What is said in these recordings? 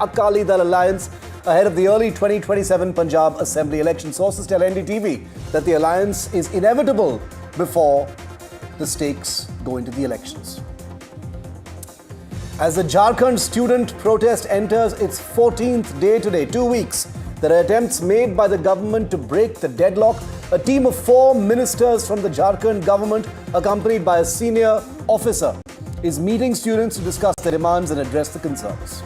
Akali Dal alliance ahead of the early 2027 Punjab Assembly election. Sources tell NDTV that the alliance is inevitable before the stakes go into the elections. As the Jharkhand student protest enters its 14th day today, 2 weeks, there are attempts made by the government to break the deadlock. A team of 4 ministers from the Jharkhand government, accompanied by a senior officer, is meeting students to discuss their demands and address the concerns.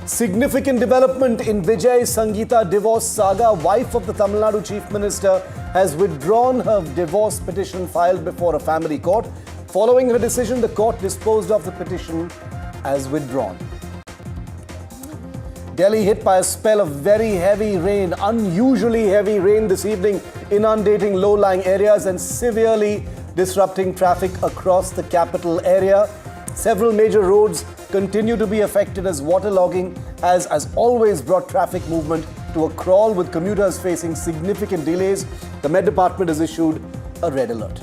Significant development in Vijay Sangeeta divorce saga. Wife of the Tamil Nadu Chief Minister has withdrawn her divorce petition filed before a family court. Following her decision, the court disposed of the petition as withdrawn. Delhi hit by a spell of very heavy rain, unusually heavy rain this evening, inundating low-lying areas and severely disrupting traffic across the capital area. Several major roads continue to be affected as waterlogging has, as always, brought traffic movement to a crawl, with commuters facing significant delays. The Met Department has issued a red alert.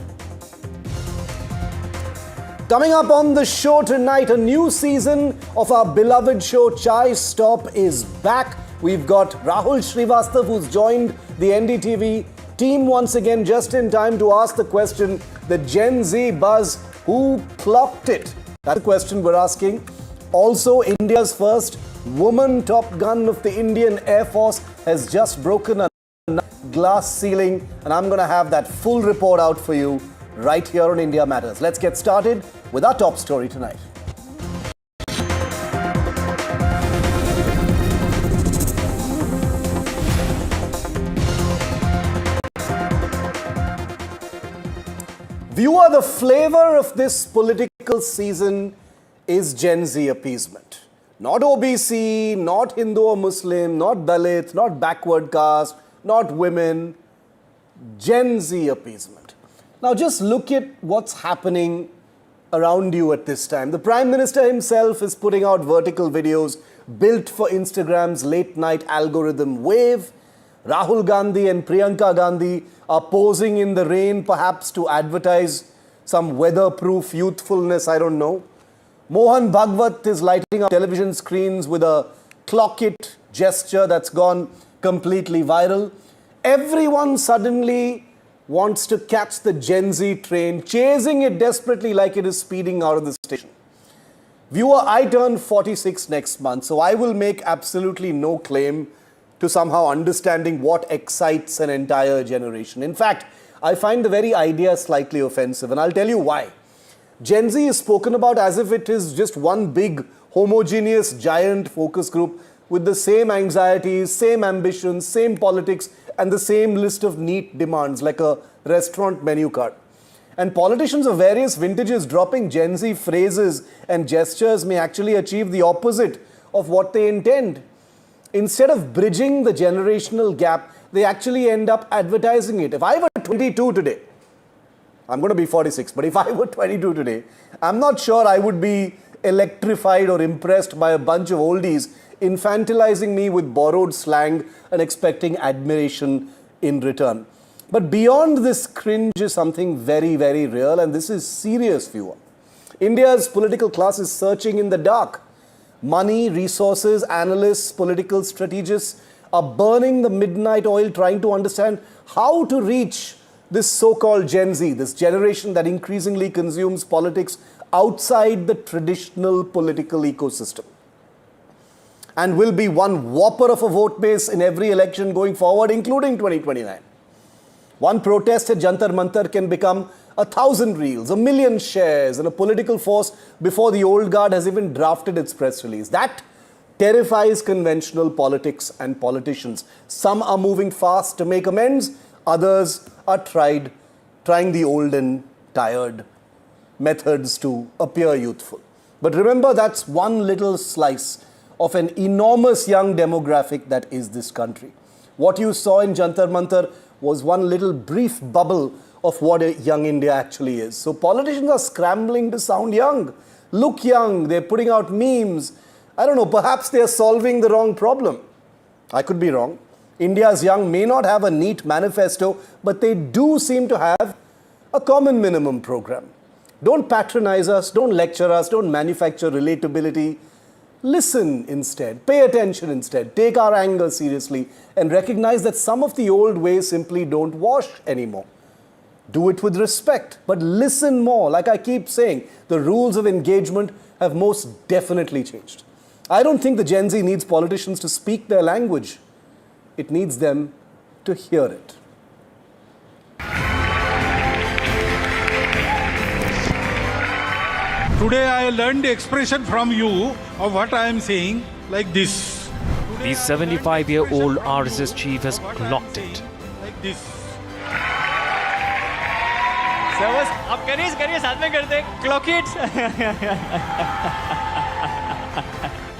Coming up on the show tonight, a new season of our beloved show Chai Stop is back. We've got Rahul Srivastav, who's joined the NDTV team once again just in time to ask the question, the Gen Z buzz, who clocked it? That's the question we're asking. Also, India's first woman top gun of the Indian Air Force has just broken a glass ceiling, and I'm going to have that full report out for you right here on India Matters. Let's get started with our top story tonight. Viewer, the flavor of this political season is Gen Z appeasement. Not OBC, not Hindu or Muslim, not Dalit, not backward caste, not women. Gen Z appeasement. Now just look at what's happening around you at this time. The Prime Minister himself is putting out vertical videos built for Instagram's late-night algorithm wave. Rahul Gandhi and Priyanka Gandhi are posing in the rain, perhaps to advertise some weatherproof youthfulness, I don't know. Mohan Bhagwat is lighting up television screens with a clock it gesture that's gone completely viral. Everyone suddenly wants to catch the Gen Z train, chasing it desperately like it is speeding out of the station. Viewer, I turn 46 next month, so I will make absolutely no claim to somehow understanding what excites an entire generation. In fact, I find the very idea slightly offensive, and I'll tell you why. Gen Z is spoken about as if it is just one big, homogeneous, giant focus group with the same anxieties, same ambitions, same politics, and the same list of neat demands, like a restaurant menu card. And politicians of various vintages dropping Gen Z phrases and gestures may actually achieve the opposite of what they intend. Instead of bridging the generational gap, they actually end up advertising it. If I were 22 today, I'm going to be 46, but if I were 22 today, I'm not sure I would be electrified or impressed by a bunch of oldies infantilizing me with borrowed slang and expecting admiration in return. But beyond this cringe is something very, very real, and this is serious, viewer. India's political class is searching in the dark. Money, resources, analysts, political strategists are burning the midnight oil trying to understand how to reach this so-called Gen Z, this generation that increasingly consumes politics outside the traditional political ecosystem, and will be one whopper of a vote base in every election going forward, including 2029. One protest at Jantar Mantar can become 1,000 reels, 1 million shares, and a political force before the old guard has even drafted its press release. That terrifies conventional politics and politicians. Some are moving fast to make amends, others are trying the old and tired methods to appear youthful. But remember, that's one little slice of an enormous young demographic that is this country. What you saw in Jantar Mantar was one little brief bubble of what a young India actually is. So politicians are scrambling to sound young, look young, they're putting out memes. I don't know, perhaps they're solving the wrong problem. I could be wrong. India's young may not have a neat manifesto, but they do seem to have a common minimum program. Don't patronize us, don't lecture us, don't manufacture relatability. Listen instead, pay attention instead, take our anger seriously, and recognize that some of the old ways simply don't wash anymore. Do it with respect, but listen more. Like I keep saying, the rules of engagement have most definitely changed. I don't think the Gen Z needs politicians to speak their language. It needs them to hear it. Today I learned the expression from you of what I am saying like this. The 75-year-old RSS chief has clocked it. Like this. आप करिए साथ में करते clock it.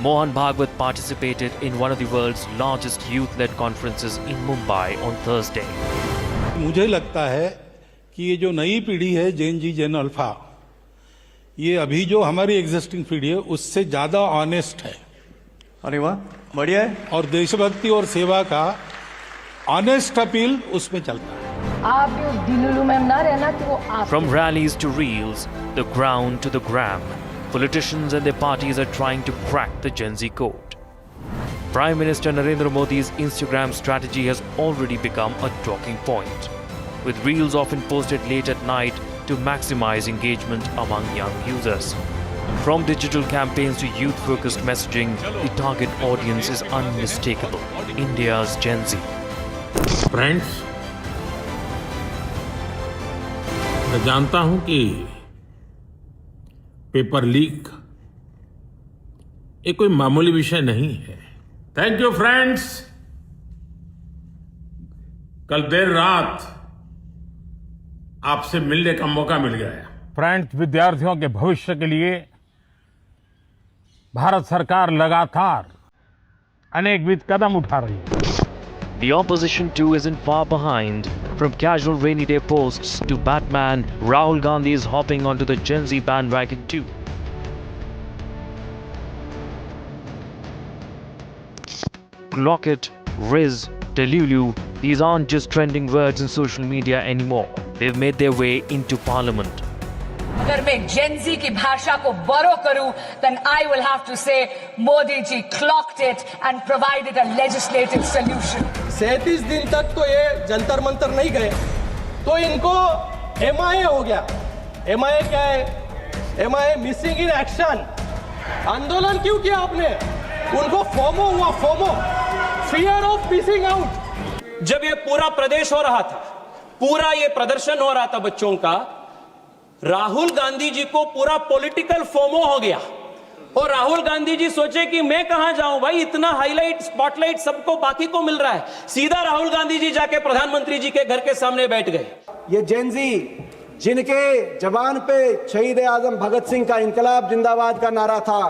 Mohan Bhagwat participated in one of the world's largest youth-led conferences in Mumbai on Thursday. मुझे लगता है कि ये जो नई पीढ़ी है जेन जी जेन अल्फा, ये अभी जो हमारी एग्जिस्टिंग पीढ़ी है उससे ज्यादा ऑनेस्ट है. अरे वाह, बढ़िया है. और देशभक्ति और सेवा का ऑनेस्ट अपील उसमें चलता है. आप भी उस दिलुलु में ना रहना कि वो आप. From rallies to reels, the ground to the gram, politicians and their parties are trying to crack the Gen Z code. Prime Minister Narendra Modi's Instagram strategy has already become a talking point, with reels often posted late at night to maximize engagement among young users. From digital campaigns to youth-focused messaging, the target audience is unmistakable: India's Gen Z. Friends, मैं जानता हूं कि paper leak ये कोई मामूली विषय नहीं है. Thank you friends. कल देर रात आपसे मिलने का मौका मिल गया. फ्रेंड्स, विद्यार्थियों के भविष्य के लिए भारत सरकार लगातार अनेकविध कदम उठा रही है. The opposition too isn't far behind. From casual rainy day posts to Batman, Rahul Gandhi is hopping onto the Gen Z bandwagon too. Clock it, Riz, Delulu, these aren't just trending words in social media anymore. They've made their way into parliament. अगर मैं Gen Z की भाषा को borrow करूं, then I will have to say Modi ji clocked it and provided a legislative solution. 37 दिन तक तो ये जंतर मंतर नहीं गए, तो इनको MIA हो गया. MIA क्या है? MIA missing in action. आंदोलन क्यों किया आपने? उनको फोमो हुआ, FOMO, fear of missing out. जब ये पूरा प्रदेश हो रहा था, पूरा ये प्रदर्शन हो रहा था बच्चों का, राहुल गांधी जी को पूरा पॉलिटिकल फोमो हो गया और राहुल गांधी जी सोचे कि मैं कहां जाऊं भाई, इतना हाईलाइट स्पॉटलाइट सबको बाकी को मिल रहा है. सीधा राहुल गांधी जी जाके प्रधानमंत्री जी के घर के सामने बैठ गए. ये जेन जी जिनके जबान पे शहीद आजम भगत सिंह का इंकलाब जिंदाबाद का नारा था,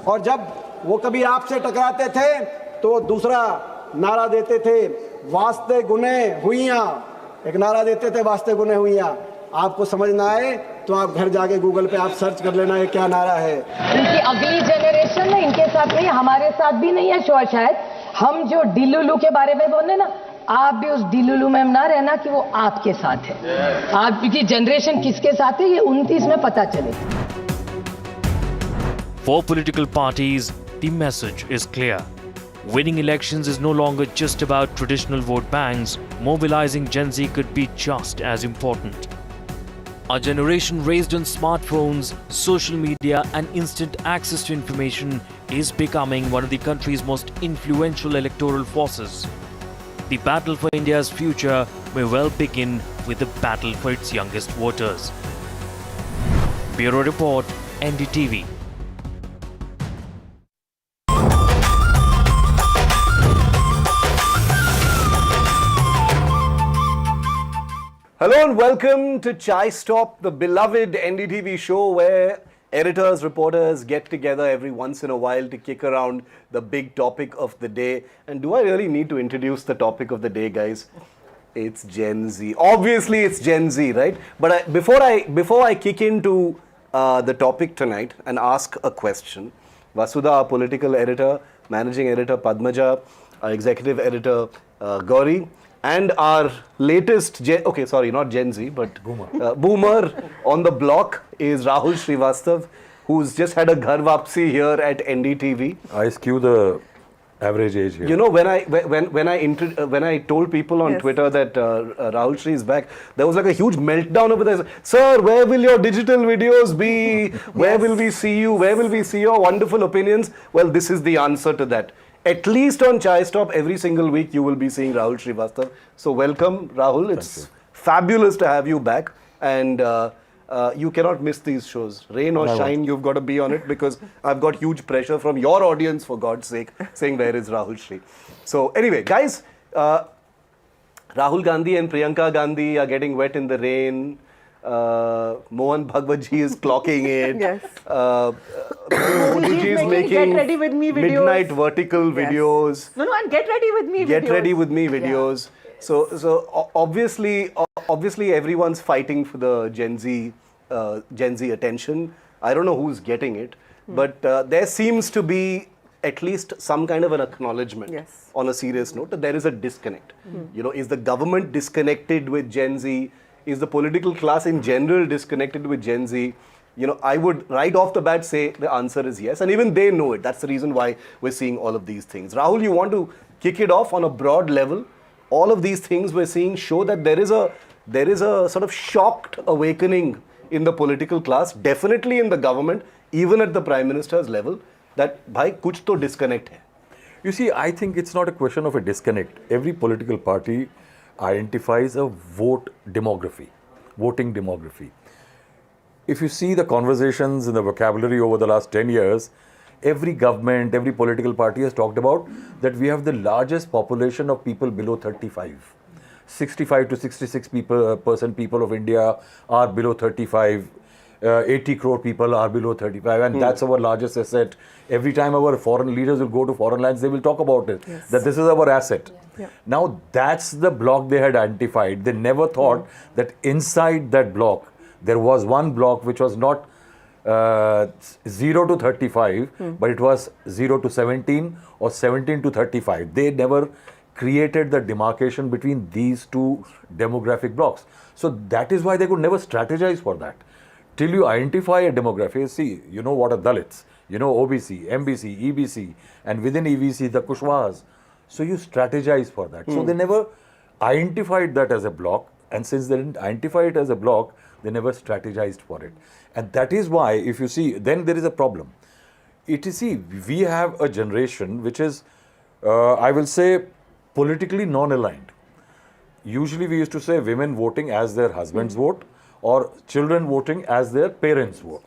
और जब वो कभी आपसे टकराते थे तो दूसरा नारा देते थे, वास्ते गुने हुइयां. एक नारा देते थे, वास्ते गुने हुइयां. आपको समझ ना आए तो आप घर जाके गूगल पे आप सर्च कर लेना ये क्या नारा है. इनकी अगली जनरेशन है, इनके साथ नहीं, हमारे साथ भी नहीं है शायद. हम जो दिलुलु के बारे में बोले ना, आप भी उस दिलुलु में ना रहना कि वो आपके साथ है. आपकी जनरेशन किसके साथ है ये 29 में पता चले. For political parties, the message is clear. Winning elections is no longer just about traditional vote banks. Mobilizing Gen Z could be just as important. A generation raised on smartphones, social media, and instant access to information is becoming one of the country's most influential electoral forces. The battle for India's future may well begin with the battle for its youngest voters. Bureau Report, NDTV. Hello and welcome to Chai Stop, the beloved NDTV show where editors, reporters get together every once in a while to kick around the big topic of the day. And do I really need to introduce the topic of the day, guys? It's Gen Z. Obviously, it's Gen Z, right? But before I kick into the topic tonight and ask a question, Vasudha, our political editor, managing editor Padmaja, our executive editor Gauri, and our latest, not Gen Z, but Boomer on the block is Rahul Srivastav. who's just had a ghar wapsi here at NDTV. I skew the average age here. You know, when I told people on Twitter that Rahul Shri is back, there was like a huge meltdown over there. Sir, where will your digital videos be? Where will we see you? Where will we see your wonderful opinions? Well, this is the answer to that. At least on Chai Stop, every single week you will be seeing Rahul Srivastav. So welcome, Rahul. It's fabulous to have you back. And you cannot miss these shows. Rain or shine, you've got to be on it, because I've got huge pressure from your audience, for God's sake, saying where is Rahul Shri. So anyway, guys, Rahul Gandhi and Priyanka Gandhi are getting wet in the rain. Mohan Bhagwatji is clocking it. Yes. Modi ji is making get ready with me videos. midnight vertical videos. No, and get ready with me Get videos. ready with me videos. So obviously everyone's fighting for the Gen Z attention. I don't know who's getting it, but there seems to be at least some kind of an acknowledgement on a serious note that there is a disconnect. You know, is the government disconnected with Gen Z? Is the political class in general disconnected with Gen Z? You know, I would right off the bat say the answer is yes, and even they know it. That's the reason why we're seeing all of these things. Rahul, you want to kick it off on a broad level? All of these things we're seeing show that there is a sort of shocked awakening in the political class, definitely in the government, even at the Prime Minister's level, that bhai kuch to disconnect hai. You see, I think it's not a question of a disconnect. Every political party identifies a voting demography. If you see the conversations in the vocabulary over the last 10 years, every government, every political party has talked about that we have the largest population of people below 35. 65 to 66% people of India are below 35. 80 crore people are below 35, and that's our largest asset. Every time our foreign leaders will go to foreign lands, they will talk about it, that this is our asset. Now, that's the block they had identified. They never thought that inside that block, there was one block which was not 0 to 35, but it was 0 to 17 or 17 to 35. They never created the demarcation between these two demographic blocks. So that is why they could never strategize for that. Till you identify a demography, see, you know what are Dalits, you know OBC, MBC, EBC, and within EBC, the Kushwahas. So you strategize for that. So they never identified that as a block, and since they didn't identify it as a block, they never strategized for it. And that is why, if you see, then there is a problem. We have a generation which is, I will say, politically non-aligned. Usually we used to say women voting as their husbands vote, or children voting as their parents vote.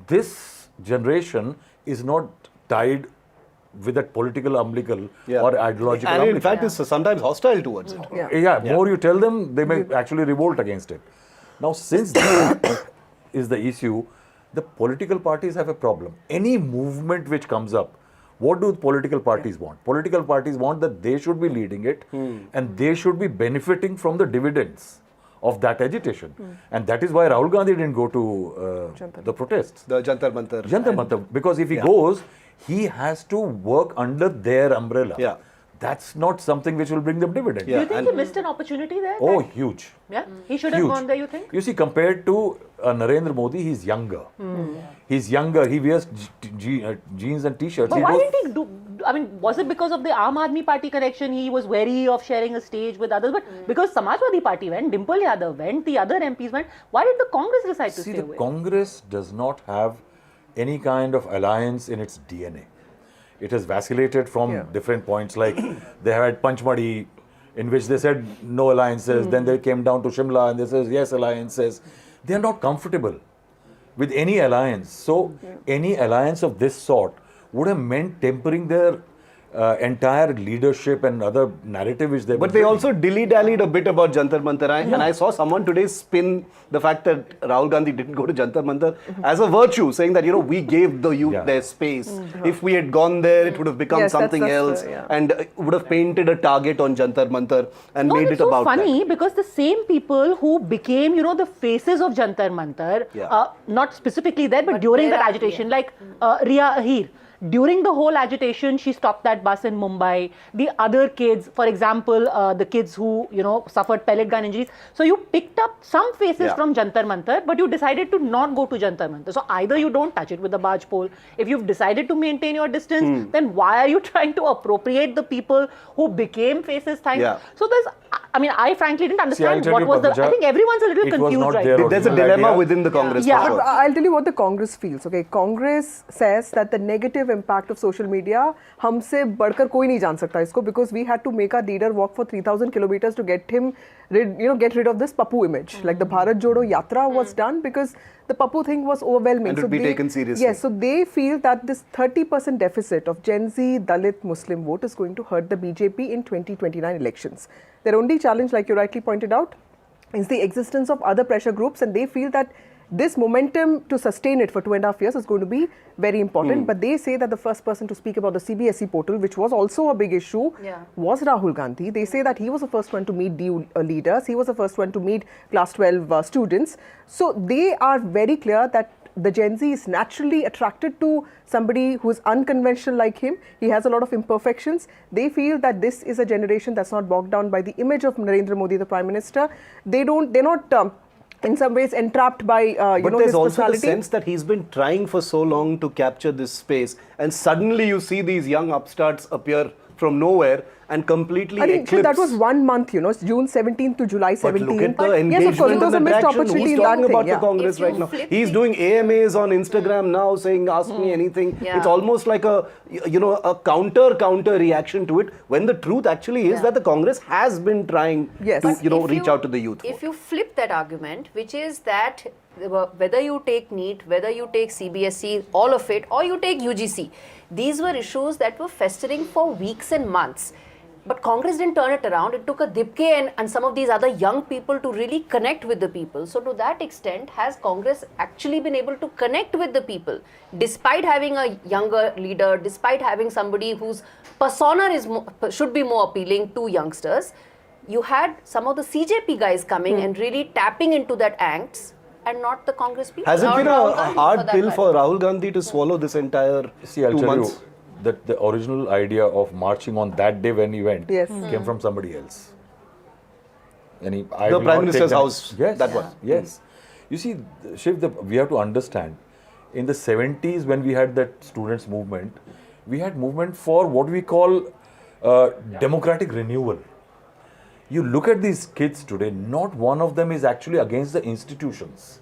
This generation is not tied with that political umbilical or ideological and umbilical. in fact, is sometimes hostile towards it. More you tell them, they may actually revolt against it. Now, since that is the issue, the political parties have a problem. Any movement which comes up, what do political parties want? Political parties want that they should be leading it and they should be benefiting from the dividends of that agitation. And that is why Rahul Gandhi didn't go to the protests. The Jantar Mantar. Jantar Mantar. Because if he goes, he has to work under their umbrella. That's not something which will bring them dividend. Do you think he missed an opportunity there? Oh, huge. Yeah, he should have gone there, you think? You see, compared to Narendra Modi, he's younger. He's younger. He wears jeans and t-shirts. But why didn't he do? I mean, was it because of the Aam Aadmi Party connection? He was wary of sharing a stage with others. But because Samajwadi Party went, Dimple Yadav went, the other MPs went, why did the Congress decide to stay away? The Congress does not have any kind of alliance in its DNA. It has vacillated from different points, like they had Panchmadi, in which they said no alliances, then they came down to Shimla and they said yes alliances. They are not comfortable with any alliance. So any alliance of this sort would have meant tempering their entire leadership and other narrative which they. But they also dilly-dallied a bit about Jantar Mantar, and I saw someone today spin the fact that Rahul Gandhi didn't go to Jantar Mantar as a virtue, saying that we gave the youth their space. If we had gone there, it would have become something else, and would have painted a target on Jantar Mantar and made it about that. It's so funny because the same people who became, the faces of Jantar Mantar, not specifically there, but during that agitation, like Riya Ahir. during the whole agitation, she stopped that bus in Mumbai. The other kids, for example, the kids who, suffered pellet gun injuries. So you picked up some faces from Jantar Mantar, but you decided to not go to Jantar Mantar. So either you don't touch it with the barge pole. If you've decided to maintain your distance, then why are you trying to appropriate the people who became faces? So I frankly didn't understand what was I think everyone's a little confused right now. There's a dilemma within the Congress. Yeah, but I'll tell you what the Congress feels. Okay, Congress says that the negative impact of social media, हमसे बढ़कर कोई नहीं जान सकता इसको, because we had to make our leader walk for 3,000 kilometers to get him, get rid of this Pappu image. Like the Bharat Jodo Yatra was done because the Pappu thing was overwhelming. And it would be taken seriously. Yes, so they feel that this 30% deficit of Gen Z, Dalit, Muslim vote is going to hurt the BJP in 2029 elections. Their only challenge, like you rightly pointed out, is the existence of other pressure groups, and they feel that this momentum to sustain it for 2.5 years is going to be very important. But they say that the first person to speak about the CBSE portal, which was also a big issue, was Rahul Gandhi. They say that he was the first one to meet the leaders. He was the first one to meet class 12 students. So they are very clear that the Gen Z is naturally attracted to somebody who is unconventional like him. He has a lot of imperfections. They feel that this is a generation that's not bogged down by the image of Narendra Modi, the Prime Minister. They're not in some ways entrapped by but there's his also personality. the sense that he's been trying for so long to capture this space, and suddenly you see these young upstarts appear from nowhere and completely I think eclipse. that was 1 month, June 17th to July 17th. But look at the engagement yes, of course, it was a and the missed traction. opportunity Who's in that talking thing, about the Congress right now? He's doing AMAs on Instagram now, saying, ask me anything. It's almost like a counter reaction to it, when the truth actually is that the Congress has been trying to, reach out to the youth. If you flip that argument, which is that whether you take NEET, whether you take CBSE, all of it, or you take UGC, these were issues that were festering for weeks and months. But Congress didn't turn it around. It took a Dipke and some of these other young people to really connect with the people. So to that extent, has Congress actually been able to connect with the people, despite having a younger leader, despite having somebody whose persona should be more appealing to youngsters? You had some of the CJP guys coming and really tapping into that angst, and not the Congress people. Has it been a hard pill for Rahul Gandhi to swallow this entire 2 months? That the original idea of marching on that day when he went came from somebody else. And the Prime Minister's house. Yes, that was. Yes. You see, Shiv, we have to understand, in the 70s when we had that students' movement, we had movement for what we call democratic renewal. You look at these kids today, not one of them is actually against the institutions.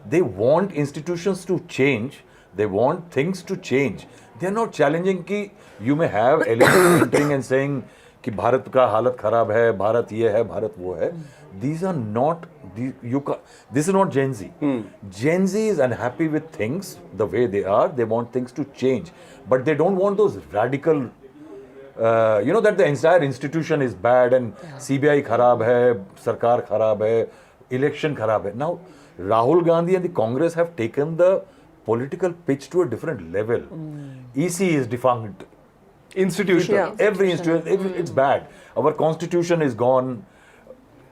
They want institutions to change. They want things to change. They're not challenging कि you may have elements entering and saying कि भारत का हालत खराब है, भारत ये है, भारत वो है. These are not, this is not Gen Z. Gen Z is unhappy with things the way they are. They want things to change. But they don't want those radical, that the entire institution is bad and CBI kharab hai, Sarkar kharab hai, election kharab hai. Now, Rahul Gandhi and the Congress have taken the political pitch to a different level. EC is defunct. Institution. Every institution, it's bad. Our constitution is gone.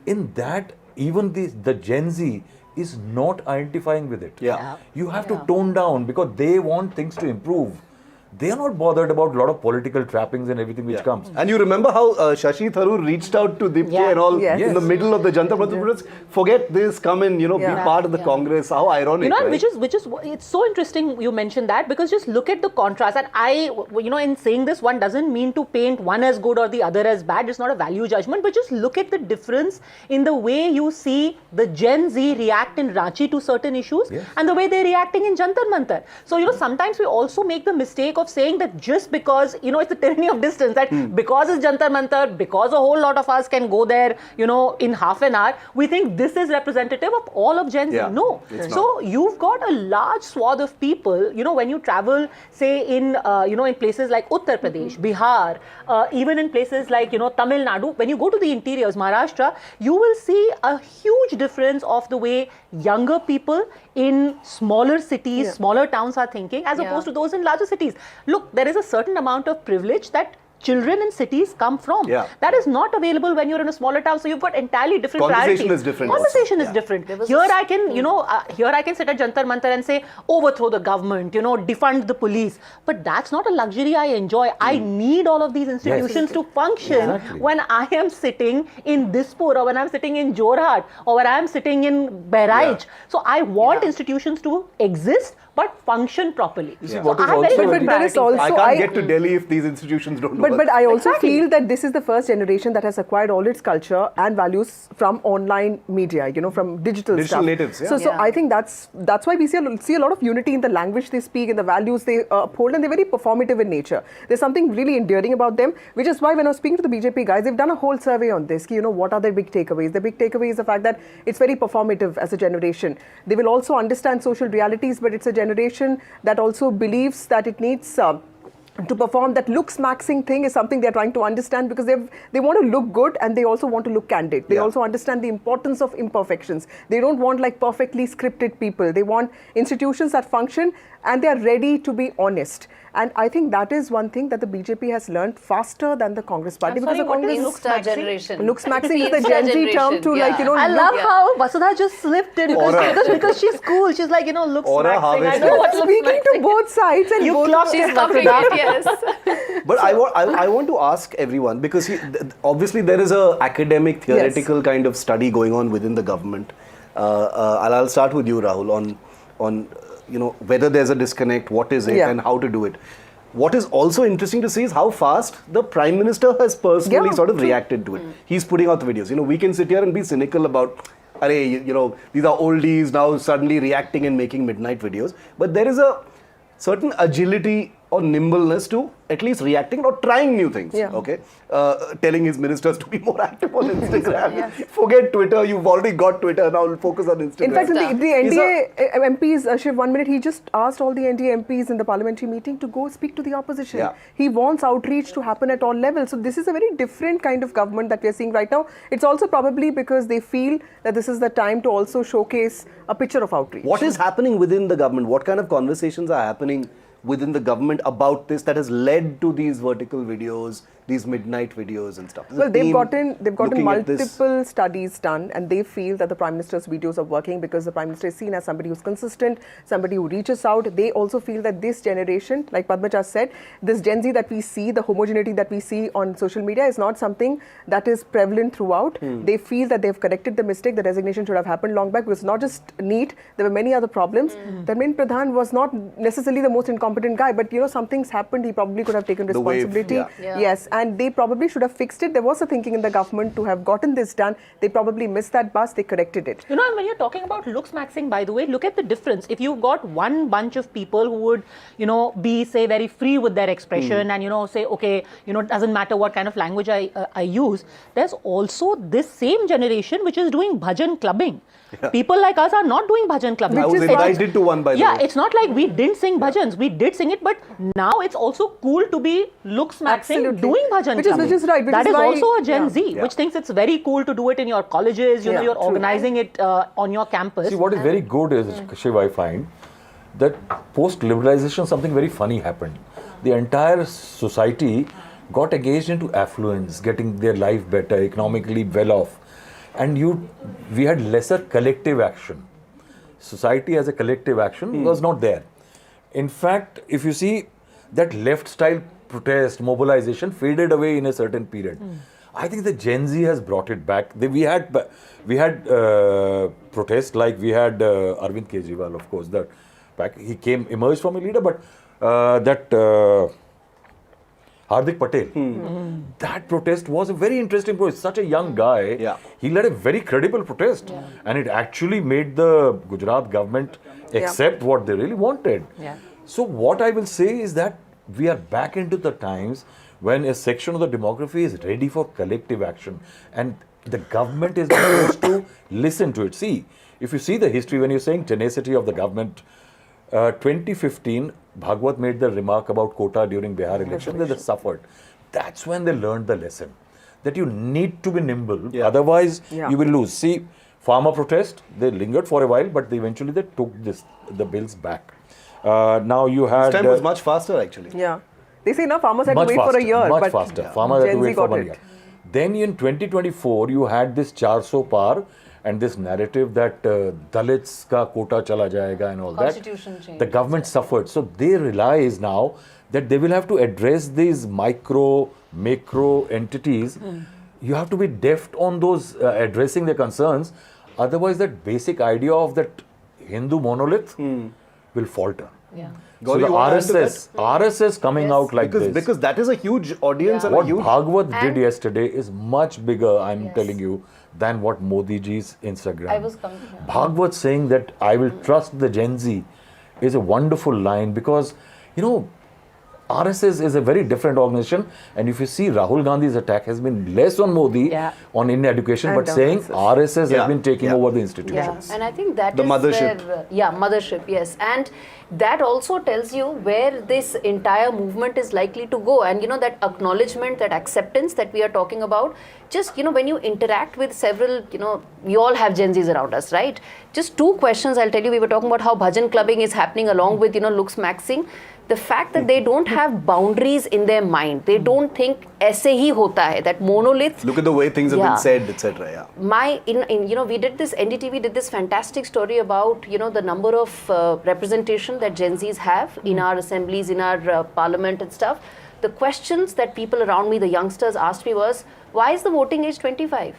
In that, even the Gen Z is not identifying with it. You have to tone down because they want things to improve. They are not bothered about a lot of political trappings and everything which comes. And you remember how Shashi Tharoor reached out to Dipke and all in the middle of the Janata Protest. Forget this, come and be part of the Congress. How ironic, right? which is it's so interesting you mentioned that, because just look at the contrast. And I, in saying this, one doesn't mean to paint one as good or the other as bad. It's not a value judgment, but just look at the difference in the way you see the Gen Z react in Ranchi to certain issues and the way they're reacting in Jantar Mantar. So, sometimes we also make the mistake of saying that just because, it's the tyranny of distance, that because it's Jantar Mantar, because a whole lot of us can go there, in half an hour, we think this is representative of all of Gen Z. No. So you've got a large swath of people, when you travel, say in, in places like Uttar Pradesh, Bihar, even in places like, Tamil Nadu, when you go to the interiors, Maharashtra, you will see a huge difference of the way younger people in smaller cities, smaller towns are thinking, as opposed to those in larger cities. Look, there is a certain amount of privilege that children in cities come from. Yeah. That is not available when you're in a smaller town. So you've got entirely different Conversation priorities. is different Conversation also. is different. Here I can, here I can sit at Jantar Mantar and say, overthrow the government, defund the police. But that's not a luxury I enjoy. I need all of these institutions to function when I am sitting in Dispur, or when I'm sitting in Jorhat, or when I'm sitting in Bahraich. So I want institutions to exist but function properly. You see, So what is I have very also different But there is priorities. also- I can't get to Delhi if these institutions don't work. But I also Exactly. feel that this is the first generation that has acquired all its culture and values from online media, from digital Digital stuff. natives, yeah. So I think that's why we see a lot of unity in the language they speak, in the values they uphold, and they're very performative in nature. There's something really endearing about them, which is why when I was speaking to the BJP guys, they've done a whole survey on this. What are their big takeaways? The big takeaway is the fact that it's very performative as a generation. They will also understand social realities, but it's a generation that also believes that it needs to perform. That looks maxing thing is something they're trying to understand, because they want to look good and they also want to look candid. They also understand the importance of imperfections. They don't want like perfectly scripted people. They want institutions that function and they are ready to be honest. And I think that is one thing that the BJP has learned faster than the Congress party. I'm sorry, the what is Congress Lookstar generation. looks maxing is the Insta Gen Z term generation, to yeah. I love how Vasudha just slipped in because she's cool. She's like, looks Aura maxing. I harvesting. know what looks speaking to maxing. both sides and You both clocked She's it, covering Vasudha. it, yes. But I want to ask everyone, because obviously there is a academic, theoretical kind of study going on within the government. I'll start with you, Rahul, on whether there's a disconnect, what is it, and how to do it. What is also interesting to see is how fast the Prime Minister has personally sort of reacted to it. He's putting out the videos. We can sit here and be cynical about, these are oldies now suddenly reacting and making midnight videos. But there is a certain agility or nimbleness to at least reacting or trying new things. Okay, telling his ministers to be more active on Instagram. Forget Twitter. You've already got Twitter. Now focus on Instagram. In fact, the NDA MPs, Shiv, 1 minute, he just asked all the NDA MPs in the parliamentary meeting to go speak to the opposition. He wants outreach to happen at all levels. So this is a very different kind of government that we are seeing right now. It's also probably because they feel that this is the time to also showcase a picture of outreach. What is happening within the government? What kind of conversations are happening within the government about this that has led to these vertical videos, these midnight videos and stuff? Well, they've gotten multiple studies done, and they feel that the Prime Minister's videos are working because the Prime Minister is seen as somebody who's consistent, somebody who reaches out. They also feel that this generation, like Padmaja said, this Gen Z that we see, the homogeneity that we see on social media is not something that is prevalent throughout. They feel that they've corrected the mistake. The resignation should have happened long back. It was not just NEET. There were many other problems. Dharmendra Pradhan was not necessarily the most incompetent guy, but something's happened. He probably could have taken responsibility. Yes, and they probably should have fixed it. There was a thinking in the government to have gotten this done. They probably missed that bus. They corrected it. And when you're talking about looks maxing, by the way, look at the difference. If you've got one bunch of people who would, be, say, very free with their expression and, say, okay, doesn't matter what kind of language I use, there's also this same generation which is doing bhajan clubbing. People like us are not doing bhajan clubbing. I was invited to one, by the way. Yeah, it's not like we didn't sing bhajans. We did sing it, but now it's also cool to be looks maxing doing bhajan clubbing. Which is right. That is also a Gen Z, which thinks it's very cool to do it in your colleges. You're organizing it on your campus. See, what is very good is, Shiv, I find that post-liberalization, something very funny happened. The entire society got engaged into affluence, getting their life better, economically well off. And we had lesser collective action. Society as a collective action was not there. In fact, if you see, that left style protest, mobilization faded away in a certain period. I think the Gen Z has brought it back. We had protests, like we had Arvind Kejriwal, of course. He emerged from a leader, but Hardik Patel. That protest was a very interesting protest. Such a young guy. He led a very credible protest. And it actually made the Gujarat government accept what they really wanted. So what I will say is that we are back into the times when a section of the demography is ready for collective action. And the government is supposed to listen to it. See, if you see the history, when you're saying tenacity of the government, 2015, Bhagwat made the remark about quota during Bihar election that they suffered. That's when they learned the lesson, that you need to be nimble, otherwise you will lose. See, farmer protest, they lingered for a while, but eventually they took the bills back. Now you had... This time was much faster, actually. They say now farmers had to wait for a year. Much but faster. Farmers had to Gen Z wait for got 1 it. year. Then in 2024, you had this 400 par and this narrative that Dalits ka quota chala jayega and all Constitution that. change. The government suffered. So they realize now that they will have to address these macro entities. You have to be deft on those addressing their concerns. Otherwise, that basic idea of that Hindu monolith will falter. Yeah. So Gauri, the you want to add to RSS coming out like this. Because that is a huge audience and What a huge... Bhagwat did yesterday is much bigger, I'm telling you, than what Modi ji's Instagram. I was coming here. Bhagwat saying that I will trust the Gen Z is a wonderful line because, you know, RSS is a very different organization, and if you see Rahul Gandhi's attack has been less on Modi, on Indian education, And but saying RSS has been taking over the institutions. Yeah, and I think that The is mothership. where, mothership, yes, and that also tells you where this entire movement is likely to go. And you know, that acknowledgement, that acceptance that we are talking about, just, you know, when you interact with several, you know, we all have Gen Zs around us, right? Just two questions I'll tell you. We were talking about how bhajan clubbing is happening along with, you know, looks maxing. The fact that they don't have boundaries in their mind, they don't think aise hi hota hai, that monolith. Look at the way things have been said, etc. Yeah. You know, we did this, NDTV did this fantastic story about, you know, the number of representation that Gen Zs have in our assemblies, in our parliament and stuff. The questions that people around me, the youngsters, asked me was, why is the voting age 25?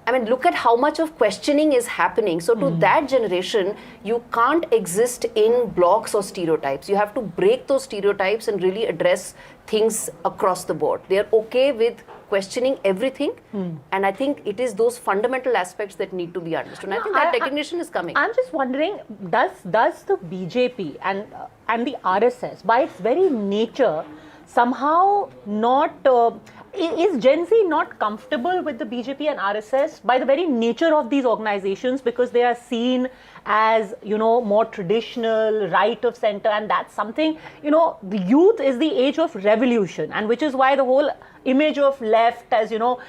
I mean, look at how much of questioning is happening. So to that generation, you can't exist in blocks or stereotypes. You have to break those stereotypes and really address things across the board. They're okay with questioning everything. And I think it is those fundamental aspects that need to be understood. And I think that recognition is coming. I'm just wondering, does the BJP and the RSS, by its very nature, somehow not... is Gen Z not comfortable with the BJP and RSS by the very nature of these organizations, because they are seen as, you know, more traditional, right of center, and that's something, you know, the youth is the age of revolution, and which is why the whole image of left as, you know,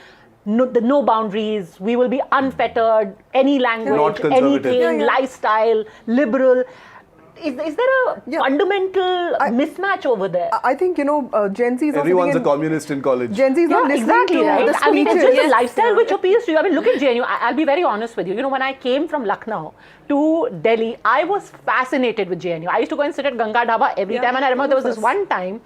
no boundaries, we will be unfettered, any language, anything, lifestyle, liberal. Is there a fundamental mismatch over there? I think, you know, Gen Z is Everyone's a communist in college. Gen Z is not listening to right? the I mean, it's speeches. just a lifestyle which appeals to you. I mean, look at JNU. I'll be very honest with you. You know, when I came from Lucknow to Delhi, I was fascinated with JNU. I used to go and sit at Ganga Dhaba every time, and I remember there was this one time,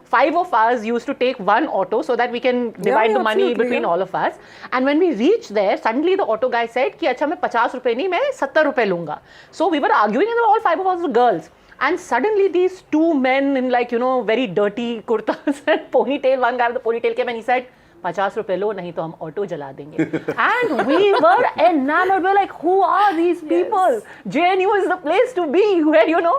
5 of us used to take one auto so that we can divide the money between all of us. And when we reached there, suddenly the auto guy said, "Ki acha, main 50 rupees nahi, main 70 rupees lunga." So we were arguing, and all 5 of us were girls. And suddenly these two men in, like, you know, very dirty kurtas and ponytail, one guy with the ponytail came and he said, 50 rupees lo, nahi to hum auto jala denge. And we were enamored. We were like, who are these people? JNU is the place to be, where, you know,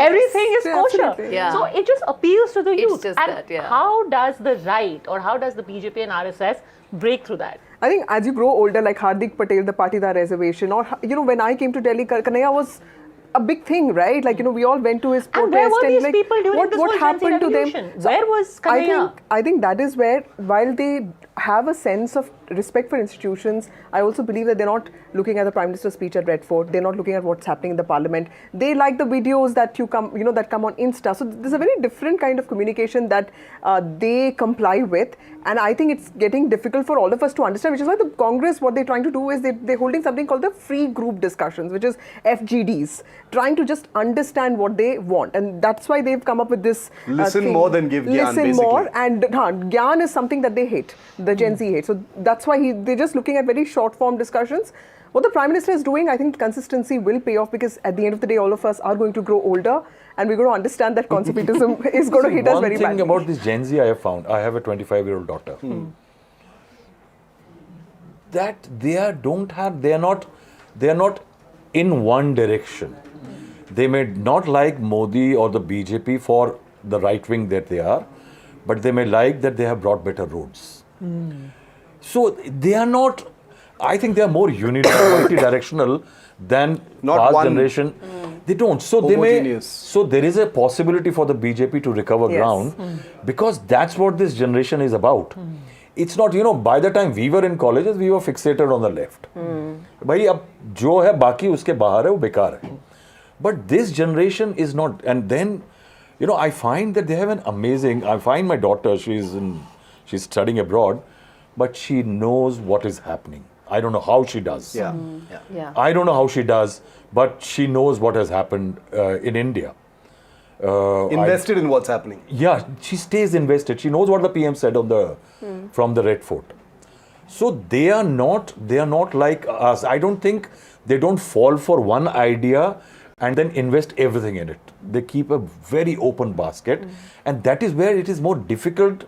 everything is kosher. So it just appeals to the youth. And how does the right, or how does the BJP and RSS break through that? I think as you grow older, like Hardik Patel, the Patidar reservation, or, you know, when I came to Delhi, Kanhaiya was a big thing, right? Like, you know, we all went to his protest. And where were these like, people during this what whole Gen Z happened to them? revolution? Where was Kanhaiya? I think that is where, while they have a sense of respect for institutions, I also believe that they're not looking at the Prime Minister's speech at Red Fort. They're not looking at what's happening in the Parliament. They like the videos that that come on Insta. So there's a very different kind of communication that they comply with. And I think it's getting difficult for all of us to understand, which is why the Congress, what they're trying to do is they're holding something called the free group discussions, which is FGDs, trying to just understand what they want. And that's why they've come up with this Listen more than give gyan, Listen basically. more, and gyan is something that they hate, the Gen Z hate. So that's why they're just looking at very short form discussions. What the Prime Minister is doing, I think consistency will pay off, because at the end of the day, all of us are going to grow older, and we're going to understand that conservatism is going to hit us very badly. One thing about this Gen Z I have found, I have a 25-year-old daughter, that they are not in one direction. They may not like Modi or the BJP for the right wing that they are, but they may like that they have brought better roads. So they are not, I think they are more multi-directional than past generation. They don't. So they may. So there is a possibility for the BJP to recover ground, because that's what this generation is about. It's not, you know, by the time we were in colleges, we were fixated on the left. Bhai, ab jo hai baki uske bahar hai, wo bekar hai. But this generation is not. And then, You know, I find that they have an amazing. I find my daughter, she's studying abroad, but she knows what is happening. I don't know how she does. Yeah. Yeah. I don't know how she does, but she knows what has happened in India. Invested in what's happening. Yeah, she stays invested. She knows what the PM said on the from the Red Fort. So they are not like us. I don't think they don't fall for one idea and then invest everything in it. They keep a very open basket, and that is where it is more difficult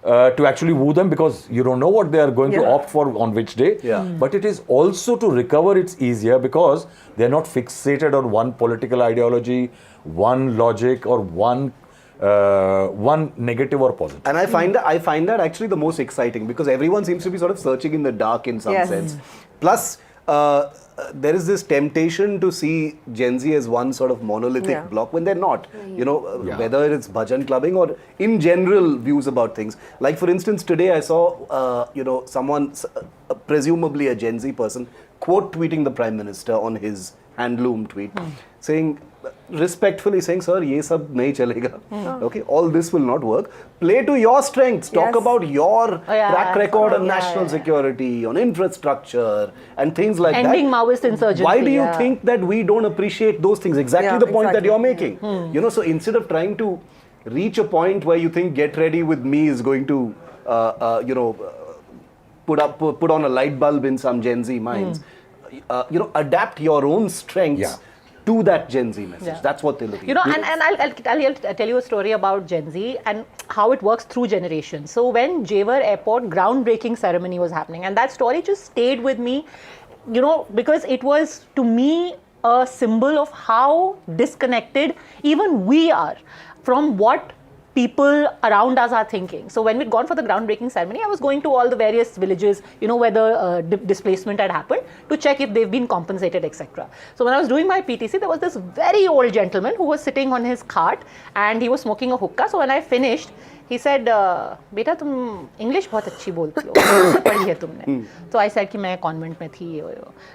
to actually woo them, because you don't know what they are going to opt for on which day. But it is also to recover, it's easier because they are not fixated on one political ideology, one logic, or one negative or positive. And I find that actually the most exciting, because everyone seems to be sort of searching in the dark in some sense. Plus, there is this temptation to see Gen Z as one sort of monolithic block when they're not. You know, whether it's bhajan clubbing or in general views about things. Like, for instance, today I saw, someone, presumably a Gen Z person, quote tweeting the Prime Minister on his handloom tweet, saying, respectfully saying, sir, ye sab nahi chalega. Okay, all this will not work. Play to your strengths. Talk about your track record on national security, on infrastructure, and things like Ending Maoist insurgency. Why do you think that we don't appreciate those things? Exactly the point that you're making. You know, so instead of trying to reach a point where you think get ready with me is going to, put on a light bulb in some Gen Z minds, adapt your own strengths to that Gen Z message. That's what they're looking at. And I'll tell you a story about Gen Z and how it works through generations. So when Jewar Airport groundbreaking ceremony was happening, and that story just stayed with me, because it was, to me, a symbol of how disconnected even we are from what people around us are thinking. So when we'd gone for the groundbreaking ceremony, I was going to all the various villages, where the displacement had happened, to check if they've been compensated, etc. So when I was doing my PTC, there was this very old gentleman who was sitting on his cart and he was smoking a hookah. So when I finished, he said, "Beta, tum English बहुत अच्छी बोलती हो, पढ़ी है तुमने." So I said कि मैं convent में थी.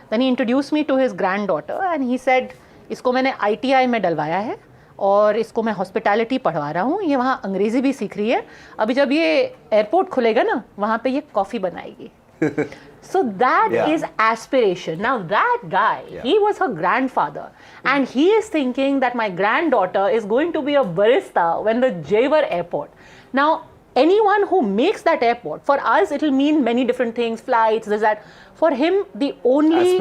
Then he introduced me to his granddaughter and he said, इसको मैंने ITI में डलवाया है और इसको मैं हॉस्पिटैलिटी पढ़वा रहा हूँ, ये वहाँ अंग्रेजी भी सीख रही है, अभी जब ये एयरपोर्ट खुलेगा ना, वहाँ पे ये कॉफ़ी बनाएगी. So that is aspiration. Now that guy, he was her grandfather, and he is thinking that my granddaughter is going to be a barista when the Jewar Airport. Now, anyone who makes that airport, for us it will mean many different things, flights, this, that. For him, the only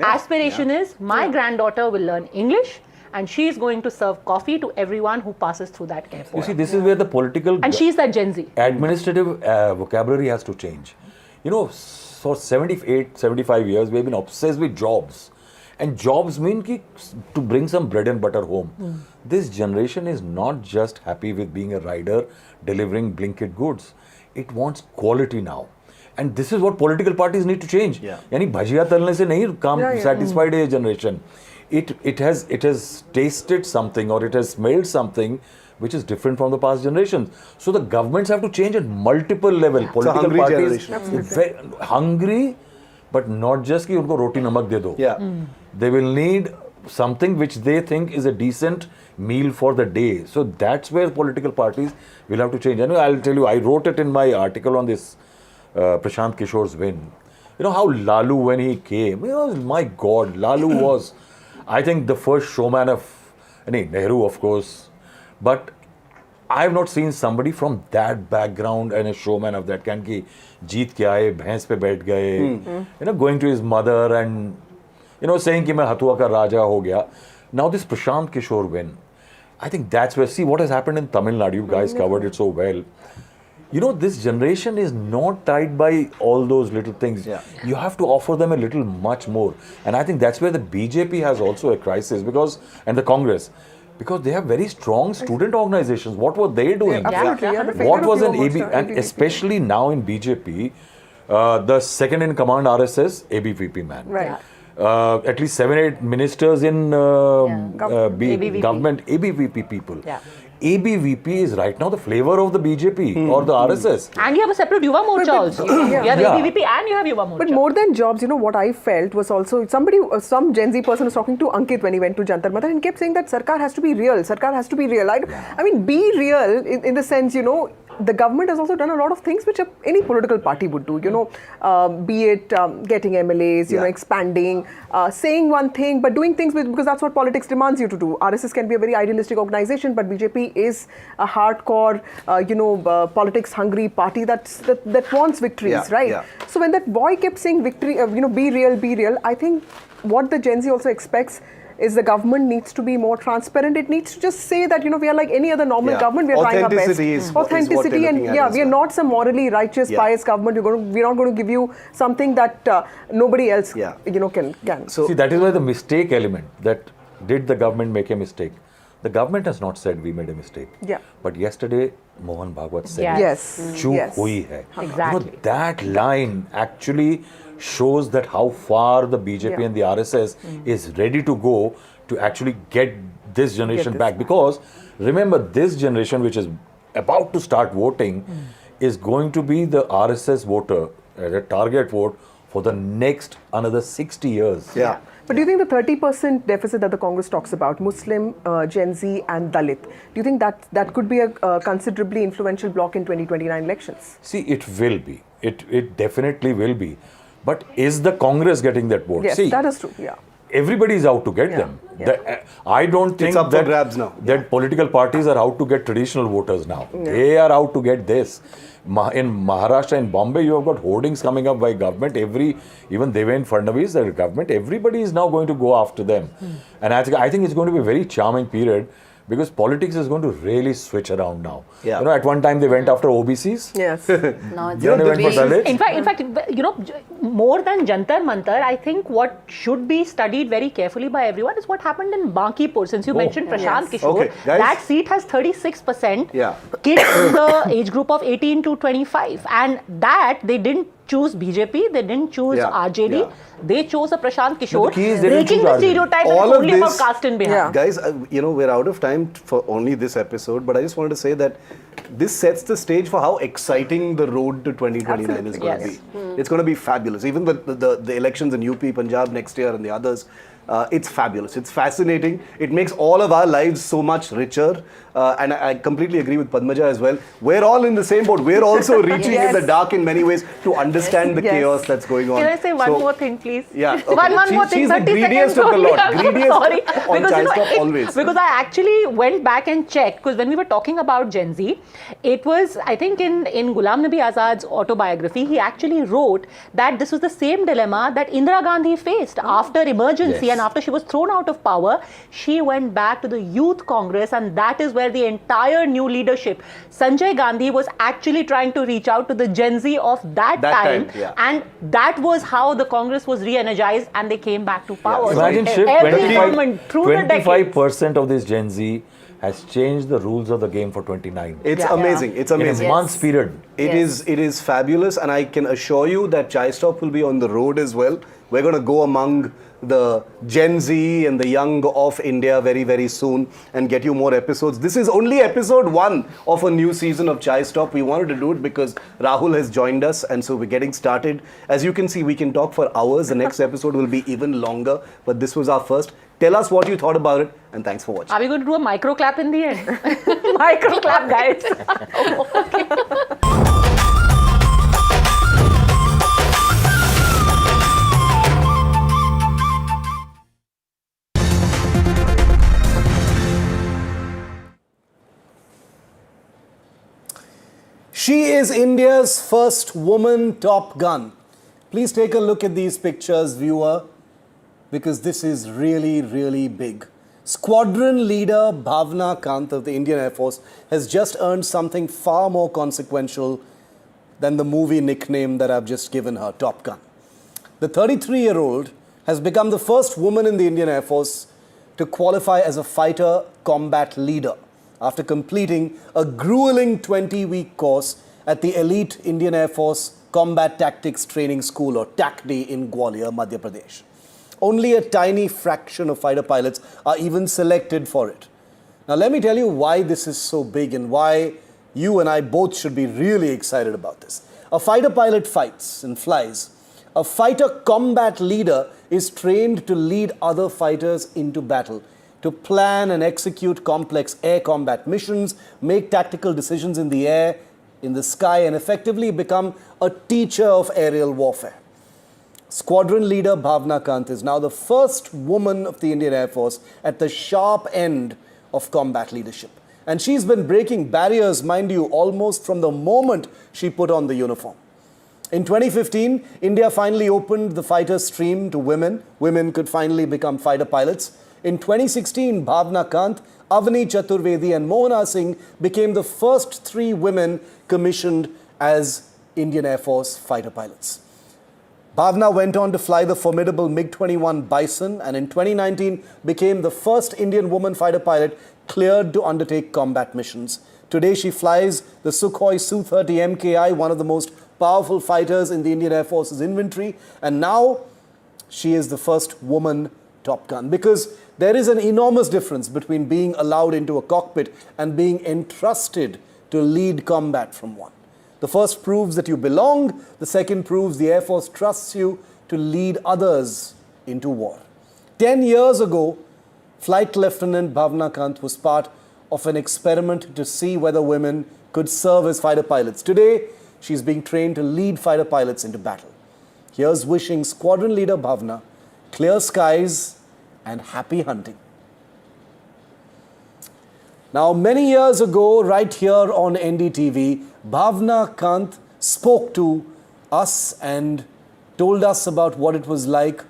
aspiration is my granddaughter will learn English, and she is going to serve coffee to everyone who passes through that airport. You see, this is where the political and she's that Gen Z. Administrative vocabulary has to change. For 78, 75 years, we have been obsessed with jobs. And jobs mean to bring some bread and butter home. This generation is not just happy with being a rider delivering Blinkit goods. It wants quality now. And this is what political parties need to change. Yani bhajiya talne se nahi kaam satisfied a generation. It has tasted something, or it has smelled something which is different from the past generations. So the governments have to change at multiple levels. Political parties very hungry, but not just कि उनको रोटी नमक दे दो. They will need something which they think is a decent meal for the day. So that's where political parties will have to change. And I'll tell you, I wrote it in my article on this Prashant Kishore's win. How Lalu, when he came, my God, Lalu was, I think, the first showman of Nehru, of course. But I have not seen somebody from that background and a showman of that kind ki jeet ke aaye, bhains pe baith gaye, going to his mother and, saying ki main Hatua ka Raja ho gaya. Now this Prashant Kishore win, I think that's where, see what has happened in Tamil Nadu, you guys covered it so well. This generation is not tied by all those little things. You have to offer them a little much more. And I think that's where the BJP has also a crisis, and the Congress, because they have very strong student organizations. What were they doing? What was an AB, and especially now in BJP, the second in command RSS, ABVP man. At least 7-8 ministers in government, ABVP people. ABVP is right now the flavor of the BJP or the RSS. And you have a separate Yuva Morcha also. You have ABVP and you have Yuva Morcha. But more than jobs, what I felt was also some Gen Z person was talking to Ankit when he went to Jantar Mantar and kept saying that Sarkar has to be real. Sarkar has to be real. I mean, be real in the sense, the government has also done a lot of things which any political party would do, be it getting MLAs, expanding, saying one thing, but doing things because that's what politics demands you to do. RSS can be a very idealistic organization, but BJP is a hardcore, politics-hungry party that wants victories, right? Yeah. So when that boy kept saying victory, be real, I think what the Gen Z also expects is the government needs to be more transparent. It needs to just say that, we are like any other normal government. We are trying our best. Authenticity and we are not some morally righteous, pious government. We're not going to give you something that nobody else, can. So, see, that is why the mistake element, that did the government make a mistake? The government has not said we made a mistake. Yeah. But yesterday, Mohan Bhagwat said, yes. Chook hui hai. Exactly. That line actually shows that how far the BJP and the RSS is ready to go to actually get this generation back. Because remember, this generation which is about to start voting is going to be the RSS voter, a target vote for the next another 60 years. Yeah. But do you think the 30% deficit that the Congress talks about, Muslim, Gen Z and Dalit, do you think that could be a considerably influential bloc in 2029 elections? See, it will be. It definitely will be. But is the Congress getting that vote? Yes, See, that is true. Yeah. Everybody is out to get them. I don't think that political parties are out to get traditional voters now. They are out to get this. In Maharashtra and Bombay, you have got hoardings coming up by government. Even Devendra Fadnavis, the government, everybody is now going to go after them. And I think it's going to be a very charming period, because politics is going to really switch around now. Yeah. At one time they went after OBCs. Yes. No, it's in fact, more than Jantar Mantar, I think what should be studied very carefully by everyone is what happened in Bankipur. Since you mentioned Prashant Kishore, that seat has 36% kids in the age group of 18 to 25. And that they didn't choose BJP, they didn't choose RJD, they chose a Prashant Kishore, breaking the stereotype only about caste in Bihar. Yeah. Guys, we're out of time for only this episode, but I just wanted to say that this sets the stage for how exciting the road to 2029 is going to be. It's going to be fabulous. Even the elections in UP, Punjab next year and the others, it's fabulous. It's fascinating. It makes all of our lives so much richer. And I completely agree with Padmaja as well. We're all in the same boat. We're also reaching in the dark in many ways to understand the chaos that's going on. Can I say one more thing, please? Yeah. Okay. One more thing. She's the greediest of the lot. Greediest on Chai Stop always. Because I actually went back and checked, because when we were talking about Gen Z, it was, I think in Ghulam Nabi Azad's autobiography, he actually wrote that this was the same dilemma that Indira Gandhi faced after emergency and after she was thrown out of power. She went back to the Youth Congress, and that is where the entire new leadership, Sanjay Gandhi, was actually trying to reach out to the Gen Z of that time. And that was how the Congress was re-energized and they came back to power. Imagine so every government through the decades. 25% of this Gen Z has changed the rules of the game for 29. It's amazing. It's amazing. In a month's period. It is fabulous, and I can assure you that Chai Stop will be on the road as well. We're going to go among the Gen Z and the young of India very, very soon and get you more episodes. This is only episode 1 of a new season of Chai Stop. We wanted to do it because Rahul has joined us, and so we're getting started. As you can see, we can talk for hours. The next episode will be even longer, but this was our first. Tell us what you thought about it, and thanks for watching. Are we going to do a micro clap in the end? Micro clap, guys. Okay. She is India's first woman Top Gun. Please take a look at these pictures, viewer, because this is really, really big. Squadron leader Bhavna Kant of the Indian Air Force has just earned something far more consequential than the movie nickname that I've just given her, Top Gun. The 33-year-old has become the first woman in the Indian Air Force to qualify as a fighter combat leader after completing a grueling 20-week course at the elite Indian Air Force Combat Tactics Training School, or TACD, in Gwalior, Madhya Pradesh. Only a tiny fraction of fighter pilots are even selected for it. Now, let me tell you why this is so big and why you and I both should be really excited about this. A fighter pilot fights and flies. A fighter combat leader is trained to lead other fighters into battle, to plan and execute complex air combat missions, make tactical decisions in the air, in the sky, and effectively become a teacher of aerial warfare. Squadron leader Bhavna Kant is now the first woman of the Indian Air Force at the sharp end of combat leadership. And she's been breaking barriers, mind you, almost from the moment she put on the uniform. In 2015, India finally opened the fighter stream to women. Women could finally become fighter pilots. In 2016, Bhavna Kant, Avani Chaturvedi and Mohana Singh became the first 3 women commissioned as Indian Air Force fighter pilots. Bhavna went on to fly the formidable MiG-21 Bison and in 2019 became the first Indian woman fighter pilot cleared to undertake combat missions. Today she flies the Sukhoi Su-30 MKI, one of the most powerful fighters in the Indian Air Force's inventory, and now she is the first woman Top Gun, because there is an enormous difference between being allowed into a cockpit and being entrusted to lead combat from one. The first proves that you belong. The second proves the Air Force trusts you to lead others into war. 10 years ago, Flight Lieutenant Bhavna Kant was part of an experiment to see whether women could serve as fighter pilots. Today, she's being trained to lead fighter pilots into battle. Here's wishing Squadron Leader Bhavna clear skies and happy hunting. Now, many years ago, right here on NDTV, Bhavna Kant spoke to us and told us about what it was like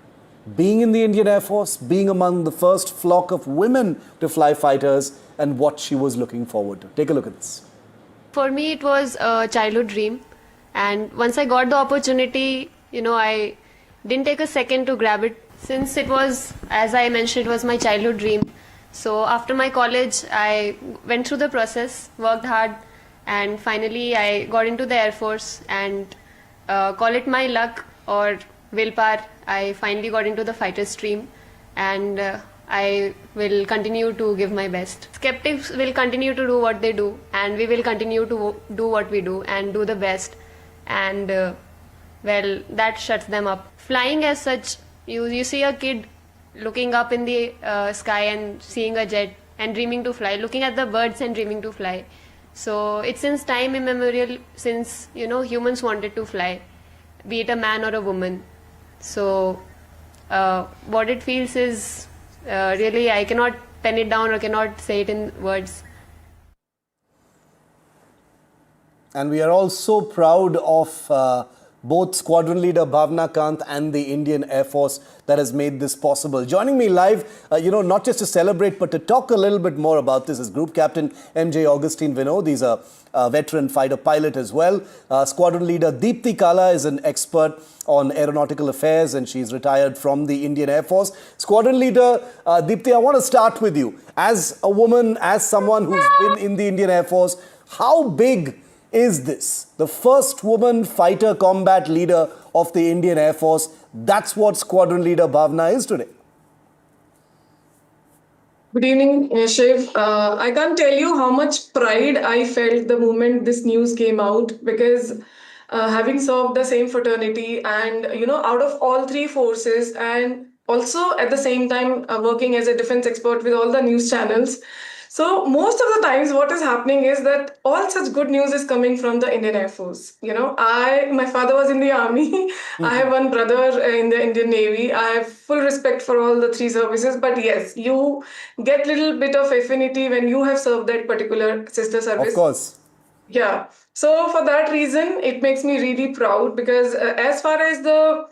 being in the Indian Air Force, being among the first flock of women to fly fighters, and what she was looking forward to. Take a look at this. For me, it was a childhood dream. And once I got the opportunity, I didn't take a second to grab it. Since it was, as I mentioned, it was my childhood dream. So after my college, I went through the process, worked hard, and finally I got into the Air Force, and call it my luck or willpower, I finally got into the fighter stream, and I will continue to give my best. Skeptics will continue to do what they do, and we will continue to do what we do and do the best, and that shuts them up. Flying as such, you see a kid looking up in the sky and seeing a jet and dreaming to fly, looking at the birds and dreaming to fly. So it's since time immemorial, since humans wanted to fly, be it a man or a woman. So what it feels is really, I cannot pen it down or cannot say it in words. And we are all so proud of both Squadron Leader Bhavna Kant and the Indian Air Force that has made this possible. Joining me live, not just to celebrate, but to talk a little bit more about this is Group Captain MJ Augustine Vinod. He's a veteran fighter pilot as well. Squadron Leader Deepthi Kala is an expert on aeronautical affairs, and she's retired from the Indian Air Force. Squadron Leader Deepthi, I want to start with you. As a woman, as someone who's been in the Indian Air Force, how big is this? The first woman fighter combat leader of the Indian Air Force. That's what Squadron Leader Bhavna is today. Good evening, Shiv. I can't tell you how much pride I felt the moment this news came out, because having served the same fraternity and, out of all 3 forces, and also at the same time working as a defense expert with all the news channels. So most of the times what is happening is that all such good news is coming from the Indian Air Force. My father was in the army. I have one brother in the Indian Navy. I have full respect for all the 3 services. But yes, you get little bit of affinity when you have served that particular sister service. Of course. Yeah. So for that reason, it makes me really proud, because as far as the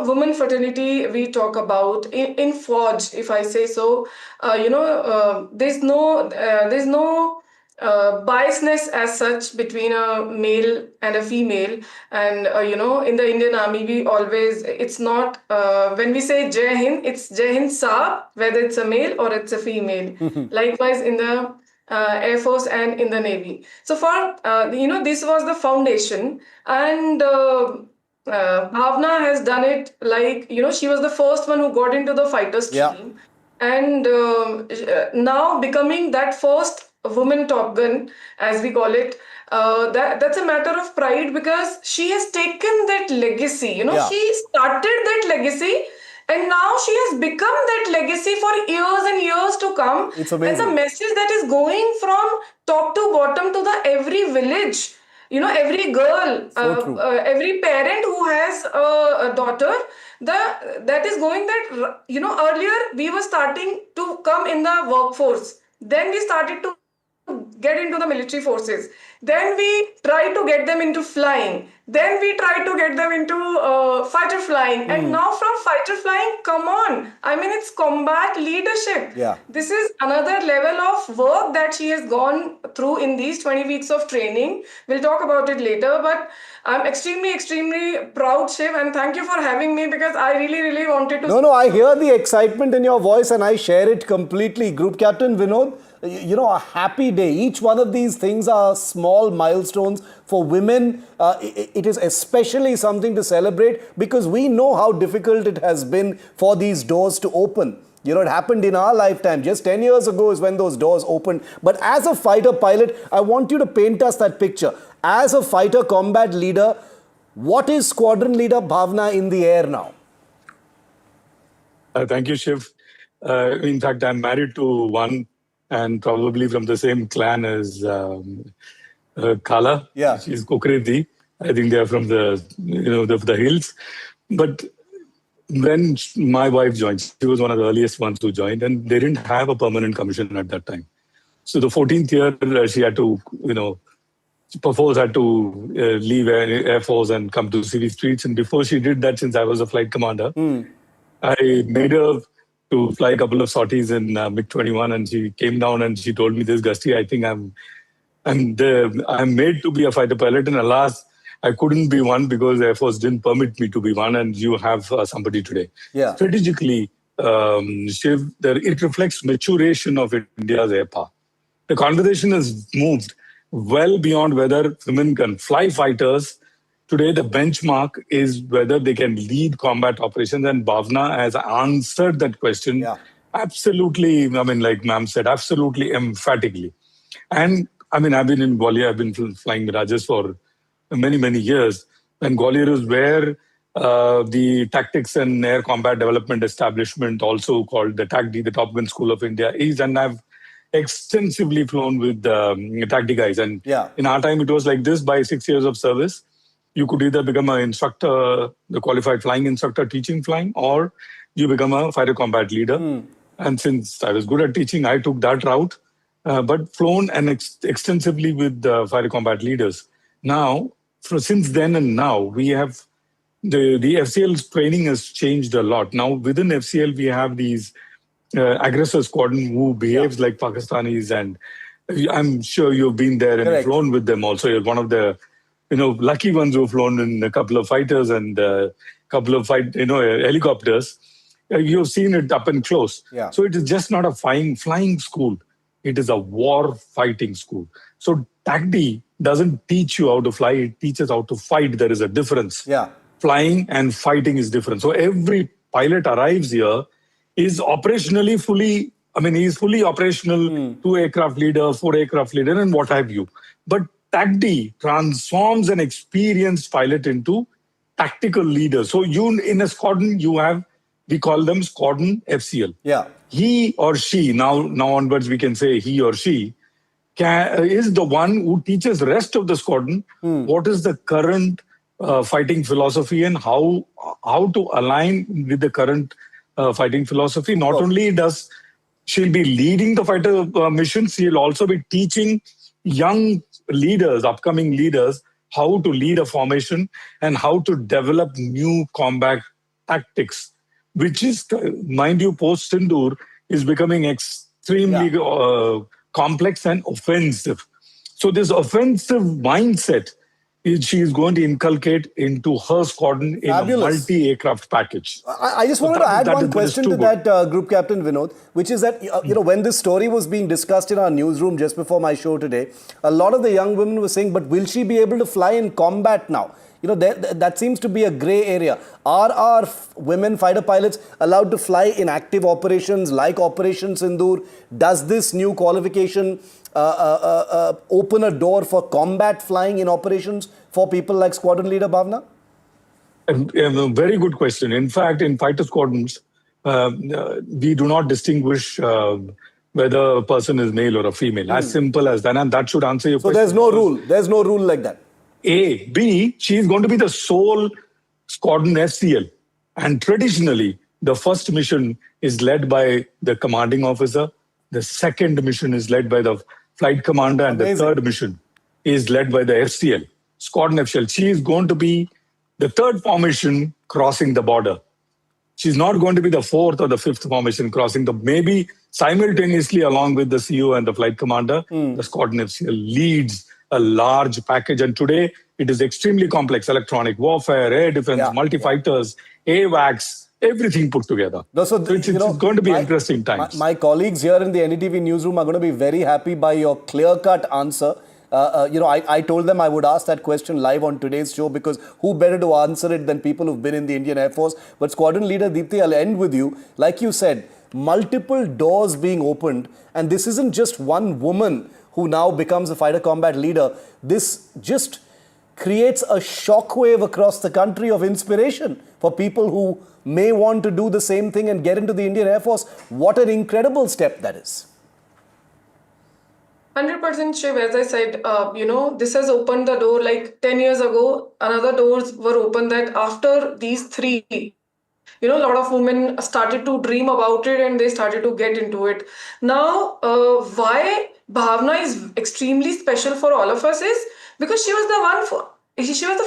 women fraternity we talk about in Forge, if I say so, there's no biasness as such between a male and a female. And, in the Indian Army, we always, it's not, when we say Jai Hind, it's Jai Hind Saab, whether it's a male or it's a female. Likewise in the Air Force and in the Navy. So for, this was the foundation, and Bhavna has done it like, she was the first one who got into the fighter stream. and now becoming that first woman Top Gun, as we call it. That's a matter of pride because she has taken that legacy. Yeah. She started that legacy, and now she has become that legacy for years and years to come. It's And the amazing. message that is going from top to bottom to the every village, every girl, So true. every parent who has a daughter, that is going that, earlier we were starting to come in the workforce. Then we started to get into the military forces. Then we try to get them into flying. Then we try to get them into fighter flying. And now from fighter flying, come on. I mean, it's combat leadership. Yeah. This is another level of work that she has gone through in these 20 weeks of training. We'll talk about it later, but I'm extremely, extremely proud, Shiv, and thank you for having me because I really, really wanted to... No, I hear the excitement in your voice and I share it completely. Group Captain Vinod, a happy day. Each one of these things are small milestones. For women, it is especially something to celebrate because we know how difficult it has been for these doors to open. It happened in our lifetime. Just 10 years ago is when those doors opened. But as a fighter pilot, I want you to paint us that picture. As a fighter combat leader, what is Squadron Leader Bhavna in the air now? Thank you, Shiv. In fact, I'm married to one and probably from the same clan as Kala. Yeah. She's Kokredi. I think they are from the hills. But when my wife joined, she was one of the earliest ones who joined, and they didn't have a permanent commission at that time. So the 14th year, she had to, perforce had to leave Air Force and come to city streets. And before she did that, since I was a flight commander, I made her to fly a couple of sorties in MiG-21, and she came down and she told me this, Gusty, I think I'm made to be a fighter pilot, and alas, I couldn't be one because the Air Force didn't permit me to be one, and you have somebody today. Yeah. Strategically, Shiv, it reflects maturation of India's air power. The conversation has moved well beyond whether women can fly fighters. Today, the benchmark is whether they can lead combat operations, and Bhavna has answered that question absolutely, like ma'am said, absolutely emphatically. And I've been in Gwalior, I've been flying Mirages for many, many years. And Gwalior is where the Tactics and Air Combat Development Establishment, also called the TACD, the Top Gun School of India, is. And I've extensively flown with TACD guys. And in our time, it was like this: by 6 years of service, you could either become an instructor, the qualified flying instructor teaching flying, or you become a fighter combat leader. And since I was good at teaching, I took that route, but flown and extensively with fighter combat leaders. Now, since then and now, we have the FCL's training has changed a lot. Now, within FCL, we have these aggressor squadron who behaves like Pakistanis, and I'm sure you've been there and flown with them also. You're one of the lucky ones who've flown in a couple of fighters and a couple of helicopters. You've seen it up and close. Yeah. So it is just not a flying school. It is a war fighting school. So TACD doesn't teach you how to fly. It teaches how to fight. There is a difference. Yeah. Flying and fighting is different. So every pilot arrives here is operationally he's fully operational, 2 aircraft leader, 4 aircraft leader, and what have you. But TACD transforms an experienced pilot into tactical leader. So in a squadron, we call them Squadron FCL. Yeah. He or she, now onwards we can say he or she, is the one who teaches the rest of the squadron what is the current fighting philosophy and how to align with the current fighting philosophy. Not only does she'll be leading the fighter missions, she'll also be teaching young leaders, upcoming leaders, how to lead a formation and how to develop new combat tactics, which is, mind you, post-Sindoor is becoming extremely complex and offensive. So this offensive mindset she is going to inculcate into her squadron in a multi-aircraft package. I just wanted to add one question to that, Group Captain Vinod, which is that, when this story was being discussed in our newsroom just before my show today, a lot of the young women were saying, but will she be able to fly in combat now? that seems to be a grey area. Are our women fighter pilots allowed to fly in active operations like Operation Sindoor? Does this new qualification open a door for combat flying in operations for people like Squadron Leader Bhavna? A very good question. In fact, in fighter squadrons, we do not distinguish whether a person is male or a female. As simple as that. And that should answer your question. So there's no rule. There's no rule like that. A. B. She is going to be the sole squadron FCL. And traditionally, the first mission is led by the commanding officer. The second mission is led by the flight commander. And the third mission is led by the FCL, squadron FCL. She is going to be the third formation crossing the border. She's not going to be the fourth or the fifth formation crossing maybe simultaneously along with the CEO and the flight commander, the squadron FCL leads a large package. And today it is extremely complex: electronic warfare, air defense, multi-fighters, AWACS, everything put together. No, so it's going to be interesting times. My colleagues here in the NDTV newsroom are going to be very happy by your clear-cut answer. I told them I would ask that question live on today's show, because who better to answer it than people who've been in the Indian Air Force. But Squadron Leader Deepti, I'll end with you. Like you said, multiple doors being opened, and this isn't just one woman who now becomes a fighter combat leader. This just creates a shockwave across the country of inspiration for people who may want to do the same thing and get into the Indian Air Force. What an incredible step that is. 100% Shiv, as I said, this has opened the door. Like 10 years ago, another doors were opened that after these three, a lot of women started to dream about it and they started to get into it. Now, why Bhavna is extremely special for all of us is because she was the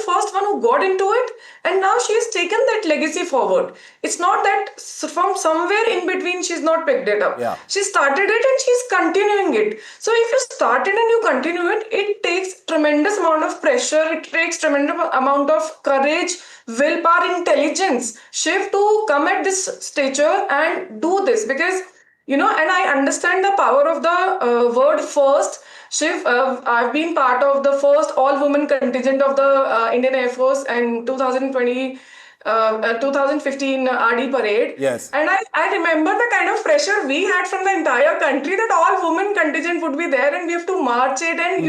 first one who got into it, and now she has taken that legacy forward. It's not that from somewhere in between she's not picked it up. She started it and she's continuing it. So if you start it and you continue it, it takes tremendous amount of pressure. It takes tremendous amount of courage, willpower, intelligence, Shiv, to come at this stature and do this, because and I understand the power of the word first. Shiv, I've been part of the first all-women contingent of the Indian Air Force in 2015 RD parade. Yes. And I remember the kind of pressure we had from the entire country that all-women contingent would be there and we have to march it. And,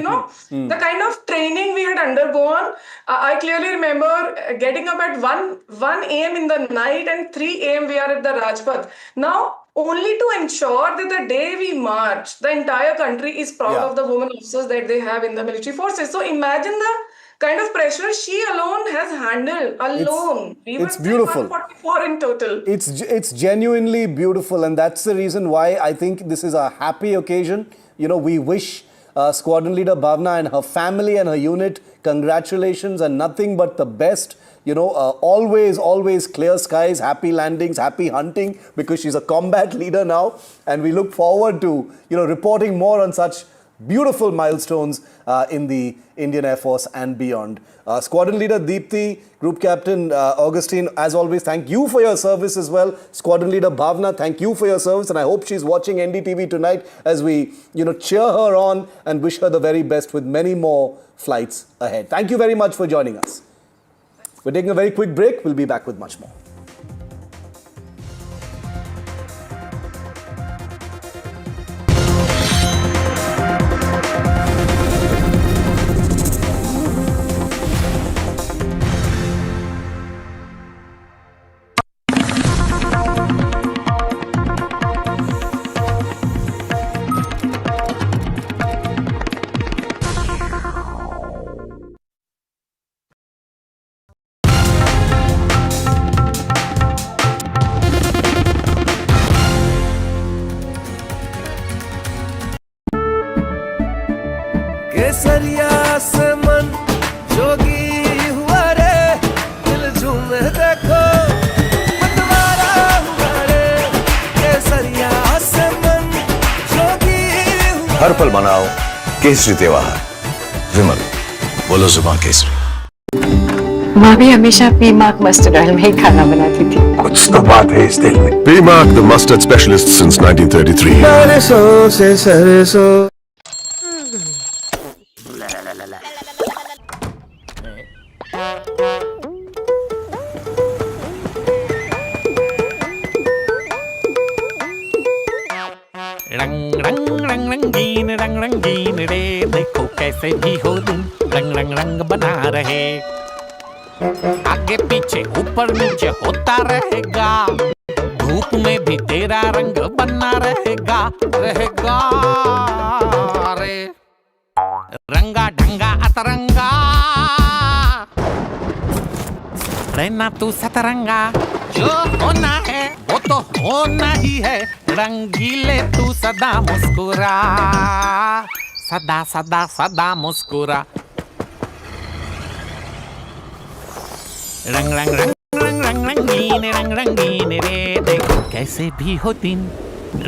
the kind of training we had undergone. I clearly remember getting up at 1 a.m. in the night and 3 a.m. we are at the Rajpath. Now, only to ensure that the day we march, the entire country is proud of the women officers that they have in the military forces. So imagine the kind of pressure she alone has handled. It's beautiful. 144 in total. It's genuinely beautiful, and that's the reason why I think this is a happy occasion. We wish Squadron Leader Bhavna and her family and her unit congratulations and nothing but the best. Always clear skies, happy landings, happy hunting, because she's a combat leader now. And we look forward to, reporting more on such beautiful milestones in the Indian Air Force and beyond. Squadron Leader Deepti, Group Captain Augustine, as always, thank you for your service as well. Squadron Leader Bhavna, thank you for your service. And I hope she's watching NDTV tonight as we, cheer her on and wish her the very best with many more flights ahead. Thank you very much for joining us. We're taking a very quick break. We'll be back with much more. केसरिया से मन जोगी हुआ रे, दिल झूमे देखो मतवारा हुआ रे। केसरिया से मन जोगी हुआ। हर पल मनाओ केसरी त्योहार। विमल, बोलो जुबान केसरी। माँ भी हमेशा पी-मार्क मस्टर्ड ऑयल में ही खाना बनाती थी। कुछ तो बात है इस दिल में। P-Mark, the mustard specialist since 1933. सरसों से सरसों। रंग रंग रंग रंगीन रे, देखो कैसे भी हो दिन रंग रंग रंग बना रहे, आगे पीछे ऊपर नीचे होता रहेगा, धूप में भी तेरा रंग बना रहेगा रहेगा रे, रंगा ढंगा अतरंगा रहना तू सतरंगा, जो होना है वो तो होना ही है, रंगीले तू सदा मुस्कुरा, सदा सदा सदा मुस्कुरा, रंग रंग रंग रंग रंग रंगीन रे, देखो कैसे भी हो दिन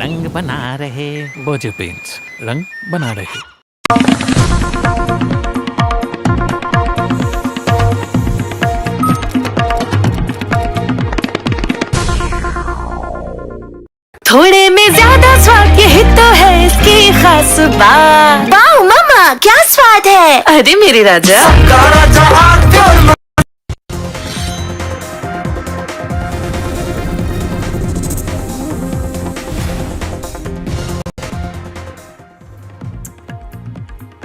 रंग बना रहे, बोझे पेंट्स रंग बना रहे। थोड़े में ज्यादा स्वाद यही तो है इसकी खास बात। वाओ मामा क्या स्वाद है, अरे मेरे राजा।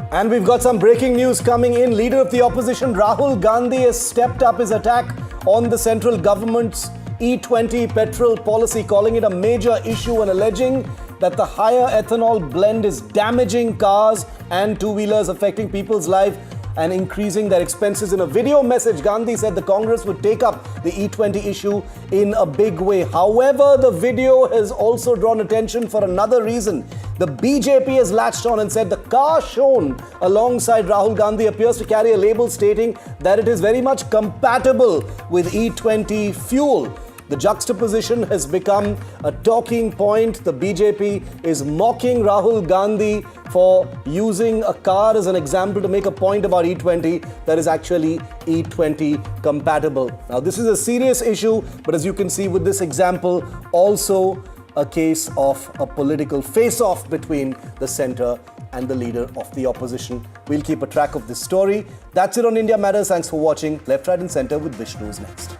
And we've got some breaking news coming in. Leader of the opposition Rahul Gandhi has stepped up his attack on the central government's E20 petrol policy, calling it a major issue and alleging that the higher ethanol blend is damaging cars and two-wheelers, affecting people's life and increasing their expenses. In a video message, Gandhi said the Congress would take up the E20 issue in a big way. However, the video has also drawn attention for another reason. The BJP has latched on and said the car shown alongside Rahul Gandhi appears to carry a label stating that it is very much compatible with E20 fuel. The juxtaposition has become a talking point. The BJP is mocking Rahul Gandhi for using a car as an example to make a point about E20 that is actually E20 compatible. Now, this is a serious issue, but as you can see with this example, also a case of a political face-off between the centre and the leader of the opposition. We'll keep a track of this story. That's it on India Matters. Thanks for watching. Left, Right and Centre with Vishnu is next.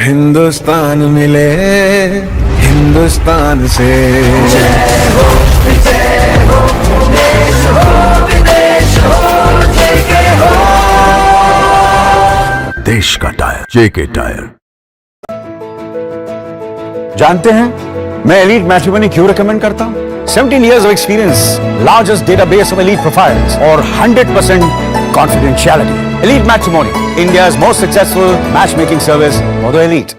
Hindustan मिले हिंदुस्तान से, जय हो देश हो विदेश हो जेके हो, देश का टायर जेके टायर। जानते हैं मैं एलीट मैट्रिमोनी क्यों रिकमेंड करता हूं? 17 years of experience, largest database of elite profiles और 100% confidentiality. Elite Matrimony, India's most successful matchmaking service for the elite.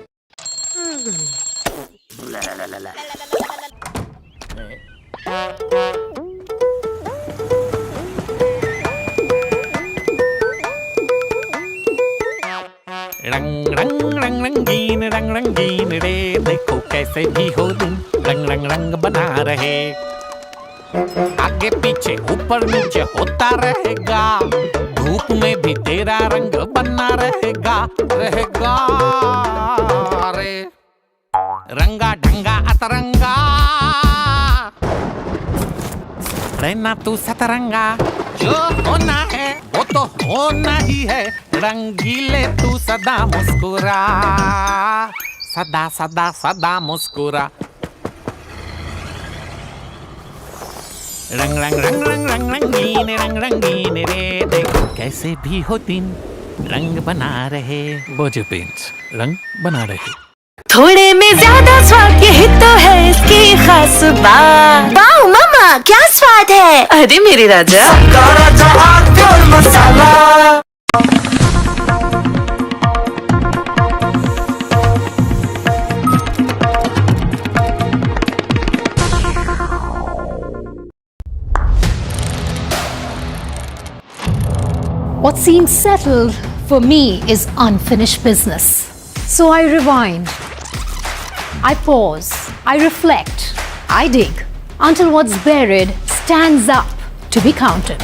रंग रंग रंग रंगीन रे, देखो कैसे भी हो दिन रंग रंग रंग बना रहे, आगे पीछे ऊपर नीचे होता रहेगा, धूप में भी तेरा रंग बना रहेगा रहेगा रे, रंगा ढंगा अतरंगा रहना तू सतरंगा, जो होना है वो तो होना ही है, रंगीले तू सदा मुस्कुरा, सदा सदा सदा मुस्कुरा, रंग रंग रंग रंग रंग रंगीन रे, देखो कैसे भी हो दिन रंग बना रहे, बोझे पेंट्स रंग बना रहे। थोड़े में ज्यादा स्वाद यही तो है इसकी खास बात। वाओ मामा क्या स्वाद है, अरे मेरे राजा। मसाला What seems settled for me is unfinished business. So I rewind, I pause, I reflect, I dig until what's buried stands up to be counted.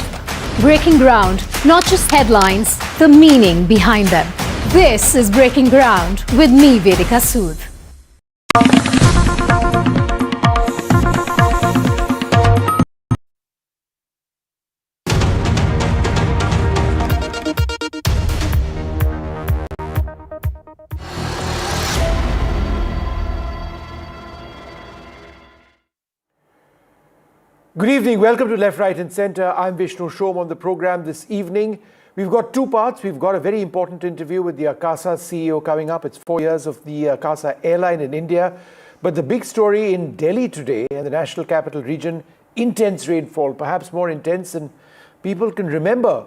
Breaking ground, not just headlines, the meaning behind them. This is Breaking Ground with me, Vedika Sood. Good evening. Welcome to Left, Right and Centre. I'm Vishnu Shom. On the programme this evening, we've got two parts. We've got a very important interview with the Akasa CEO coming up. It's 4 years of the Akasa airline in India. But the big story in Delhi today, and the national capital region, intense rainfall, perhaps more intense than people can remember.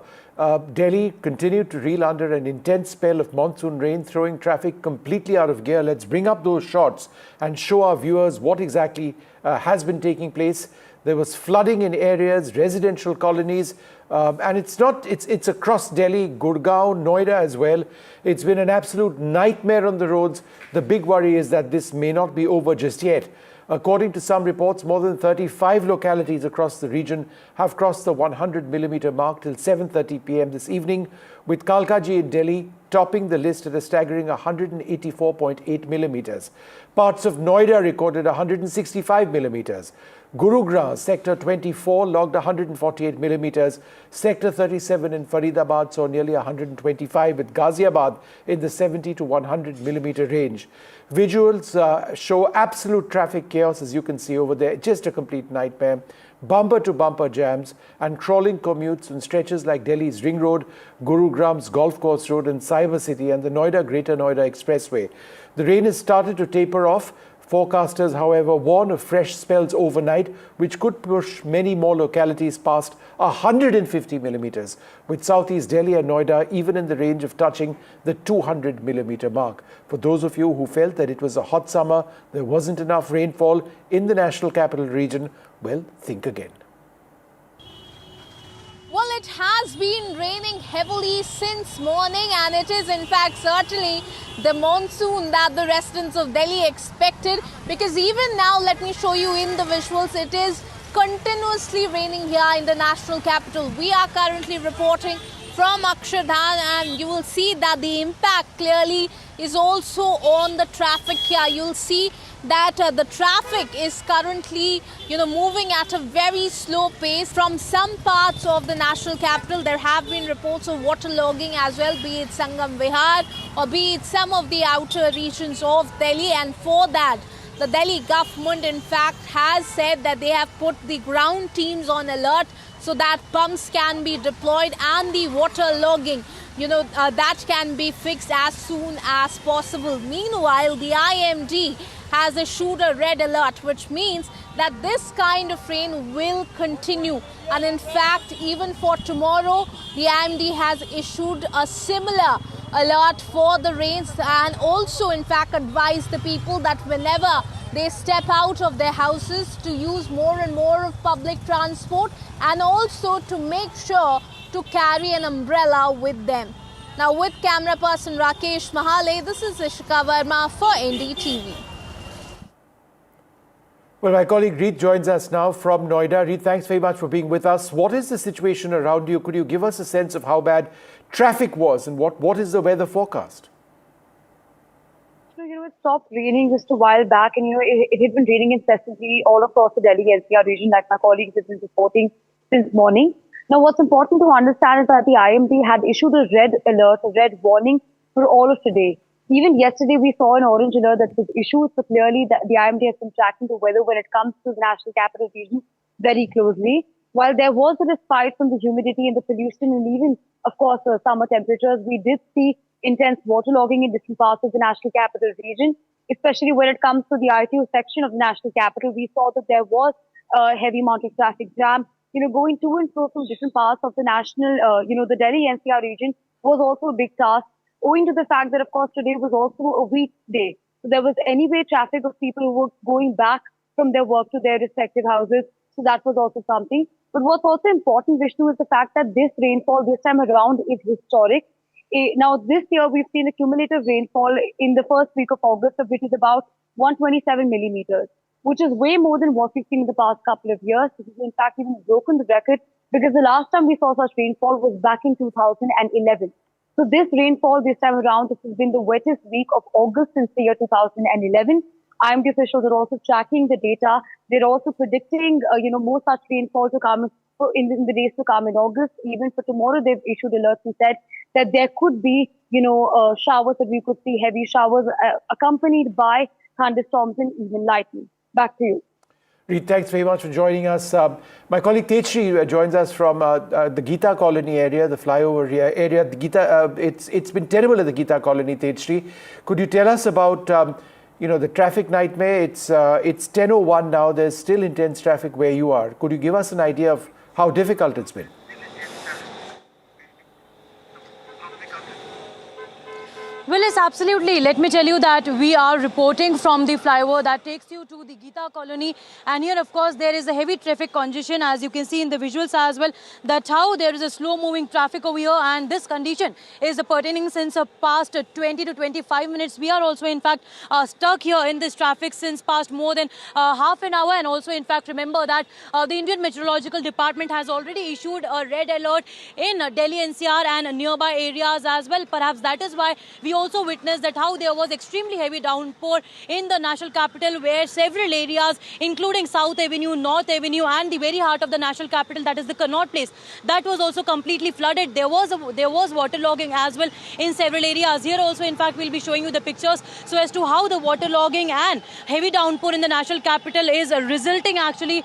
Delhi continued to reel under an intense spell of monsoon rain, throwing traffic completely out of gear. Let's bring up those shots and show our viewers what exactly has been taking place. There was flooding in areas, residential colonies, and it's across Delhi, Gurgaon, Noida as well. It's been an absolute nightmare on the roads. The big worry is that this may not be over just yet. According to some reports, more than 35 localities across the region have crossed the 100mm mark till 7:30 p.m. this evening, with Kalkaji in Delhi topping the list at a staggering 184.8 millimeters. Parts of Noida recorded 165 millimeters. Gurugram, Sector 24, logged 148 millimeters. Sector 37 in Faridabad saw nearly 125, with Ghaziabad in the 70 to 100 millimeter range. Visuals show absolute traffic chaos, as you can see over there. Just a complete nightmare. Bumper-to-bumper jams and crawling commutes on stretches like Delhi's Ring Road, Gurugram's Golf Course Road and Cyber City, and the Noida-Greater Noida Expressway. The rain has started to taper off. Forecasters, however, warn of fresh spells overnight, which could push many more localities past 150 millimeters, with southeast Delhi and Noida even in the range of touching the 200 millimeter mark. For those of you who felt that it was a hot summer, there wasn't enough rainfall in the national capital region, well, think again. Well, it has been raining heavily since morning, and it is in fact certainly the monsoon that the residents of Delhi expected, because even now, let me show you in the visuals, it is continuously raining here in the national capital. We are currently reporting from Akshardhan, and you will see that the impact clearly is also on the traffic here. You'll see that the traffic is currently, moving at a very slow pace. From some parts of the national capital, there have been reports of waterlogging as well, be it Sangam Vihar or be it some of the outer regions of Delhi. And for that, the Delhi government, in fact, has said that they have put the ground teams on alert so that pumps can be deployed and the waterlogging, that can be fixed as soon as possible. Meanwhile, the IMD has issued a red alert, which means that this kind of rain will continue. And in fact, even for tomorrow, the IMD has issued a similar alert for the rains, and also in fact advised the people that whenever they step out of their houses to use more and more of public transport, and also to make sure to carry an umbrella with them. Now with camera person Rakesh Mahale, this is Ishika Verma for NDTV. Well, my colleague Reet joins us now from Noida. Reet, thanks very much for being with us. What is the situation around you? Could you give us a sense of how bad traffic was, and what is the weather forecast? So, it stopped raining just a while back, and, it had been raining incessantly all across the Delhi NCR region, like my colleagues have been reporting since morning. Now, what's important to understand is that the IMD had issued a red alert, a red warning for all of today. Even yesterday, we saw an orange alert that was issued, so clearly the IMD has been tracking the weather when it comes to the national capital region very closely. While there was a respite from the humidity and the pollution and even, of course, summer temperatures, we did see intense waterlogging in different parts of the national capital region, especially when it comes to the ITO section of the national capital. We saw that there was a heavy amount of traffic jam, going to and fro from different parts of the national, the Delhi NCR region was also a big task, owing to the fact that, of course, today was also a weekday. So there was anyway traffic of people who were going back from their work to their respective houses. So that was also something. But what's also important, Vishnu, is the fact that this rainfall this time around is historic. Now, this year, we've seen a cumulative rainfall in the first week of August, of which is about 127 millimeters, which is way more than what we've seen in the past couple of years. This has, in fact, even broken the record because the last time we saw such rainfall was back in 2011. So this rainfall this time around, this has been the wettest week of August since the year 2011. IMD officials are also tracking the data. They're also predicting, more such rainfall to come in the days to come in August. Even for tomorrow, they've issued alerts and said that there could be, showers, that we could see heavy showers accompanied by thunderstorms and even lightning. Back to you. Reed, thanks very much for joining us. My colleague Tejshri joins us from the Gita Colony area, the flyover area. The Gita, it's been terrible at the Gita Colony, Tejshri. Could you tell us about the traffic nightmare? It's 10:01 now. There's still intense traffic where you are. Could you give us an idea of how difficult it's been? Well, yes, absolutely. Let me tell you that we are reporting from the flyover that takes you to the Gita Colony. And here, of course, there is a heavy traffic congestion, as you can see in the visuals as well. That's how there is a slow-moving traffic over here. And this condition is pertaining since past 20 to 25 minutes. We are also, in fact, stuck here in this traffic since past more than half an hour. And also, in fact, remember that the Indian Meteorological Department has already issued a red alert in Delhi NCR and nearby areas as well. Perhaps that is why we also witnessed that how there was extremely heavy downpour in the national capital, where several areas, including South Avenue, North Avenue, and the very heart of the national capital, that is the Connaught Place, that was also completely flooded. There was waterlogging as well in several areas. Here also, in fact, we'll be showing you the pictures so as to how the waterlogging and heavy downpour in the national capital is resulting actually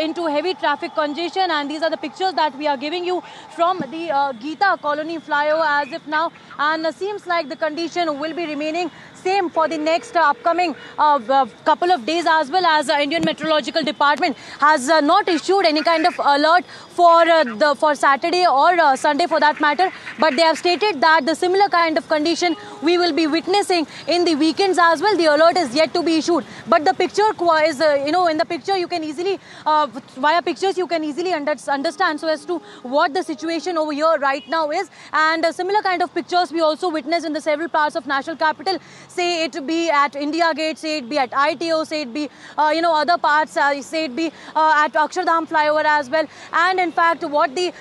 into heavy traffic congestion. And these are the pictures that we are giving you from the Gita Colony flyover as if now. And seems like the condition will be remaining same for the next upcoming couple of days, as well as the Indian Meteorological Department has not issued any kind of alert for Saturday or Sunday for that matter, but they have stated that the similar kind of condition we will be witnessing in the weekends as well. The alert is yet to be issued, but the picture is in the picture you can easily via pictures you can easily understand so as to what the situation over here right now is. And similar kind of pictures we also witnessed in the several parts of national capital, say it be at India Gate, say it be at ITO, say it be other parts, say it be at Akshardham flyover as well. And in fact, what the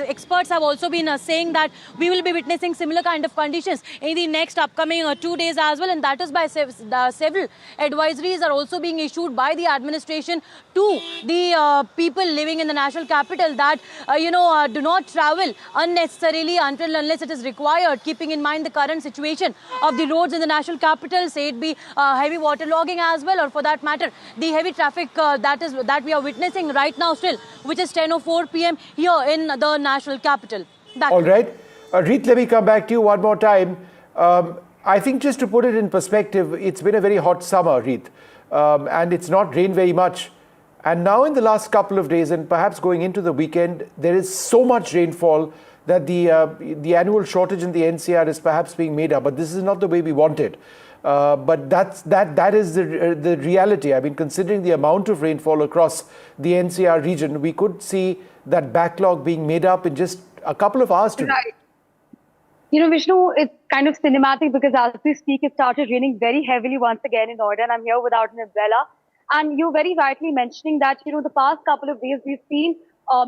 experts have also been saying that we will be witnessing similar kind of conditions in the next upcoming 2 days as well. And that is by several advisories are also being issued by the administration to the people living in the national capital that do not travel unnecessarily unless it is required, keeping in mind the current situation of the roads in the national capital, say it be heavy waterlogging as well, or for that matter the heavy traffic that we are witnessing right now still, which is 10:04 p.m. here in the national capital. All right. Reet, let me come back to you one more time. I think just to put it in perspective, it's been a very hot summer, Reet, and it's not rained very much. And now in the last couple of days, and perhaps going into the weekend, there is so much rainfall that the annual shortage in the NCR is perhaps being made up. But this is not the way we want it. But that is the reality. I mean, considering the amount of rainfall across the NCR region, we could see that backlog being made up in just a couple of hours today. Right. Vishnu, it's kind of cinematic because as we speak, it started raining very heavily once again in Noida, and I'm here without an umbrella. And you're very rightly mentioning that, the past couple of days we've seen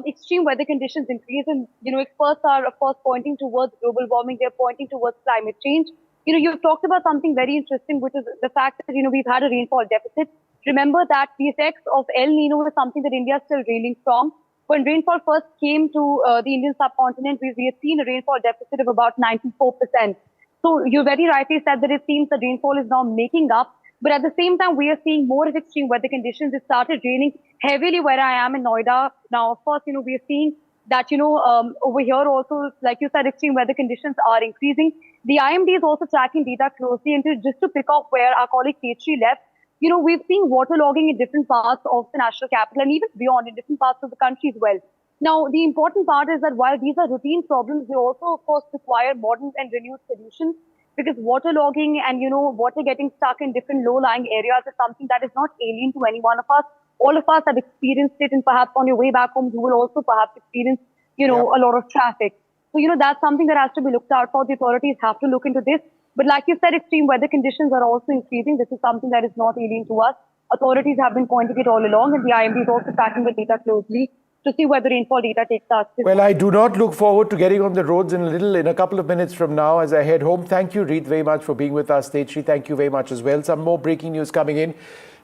extreme weather conditions increase, and, experts are, of course, pointing towards global warming. They're pointing towards climate change. You've talked about something very interesting, which is the fact that, we've had a rainfall deficit. Remember that the effects of El Nino is something that India is still reeling from. When rainfall first came to the Indian subcontinent, we had seen a rainfall deficit of about 94%. So you very rightly said that it seems that rainfall is now making up. But at the same time, we are seeing more of extreme weather conditions. It started raining heavily where I am in Noida. Now, of course, we are seeing that, over here also, like you said, extreme weather conditions are increasing. The IMD is also tracking data closely. And just to pick up where our colleague Tejshri left, we've seen waterlogging in different parts of the national capital and even beyond in different parts of the country as well. Now, the important part is that while these are routine problems, they also, of course, require modern and renewed solutions, because waterlogging and, water getting stuck in different low-lying areas is something that is not alien to any one of us. All of us have experienced it, and perhaps on your way back home, you will also perhaps experience, a lot of traffic. So, that's something that has to be looked out for. The authorities have to look into this. But like you said, extreme weather conditions are also increasing. This is something that is not alien to us. Authorities have been pointing it all along, and the IMD is also tracking the data closely. to see where the rainfall data takes us. Well, I do not look forward to getting on the roads in a couple of minutes from now as I head home. Thank you, Reet, very much for being with us. Tejshri, thank you very much as well. Some more breaking news coming in.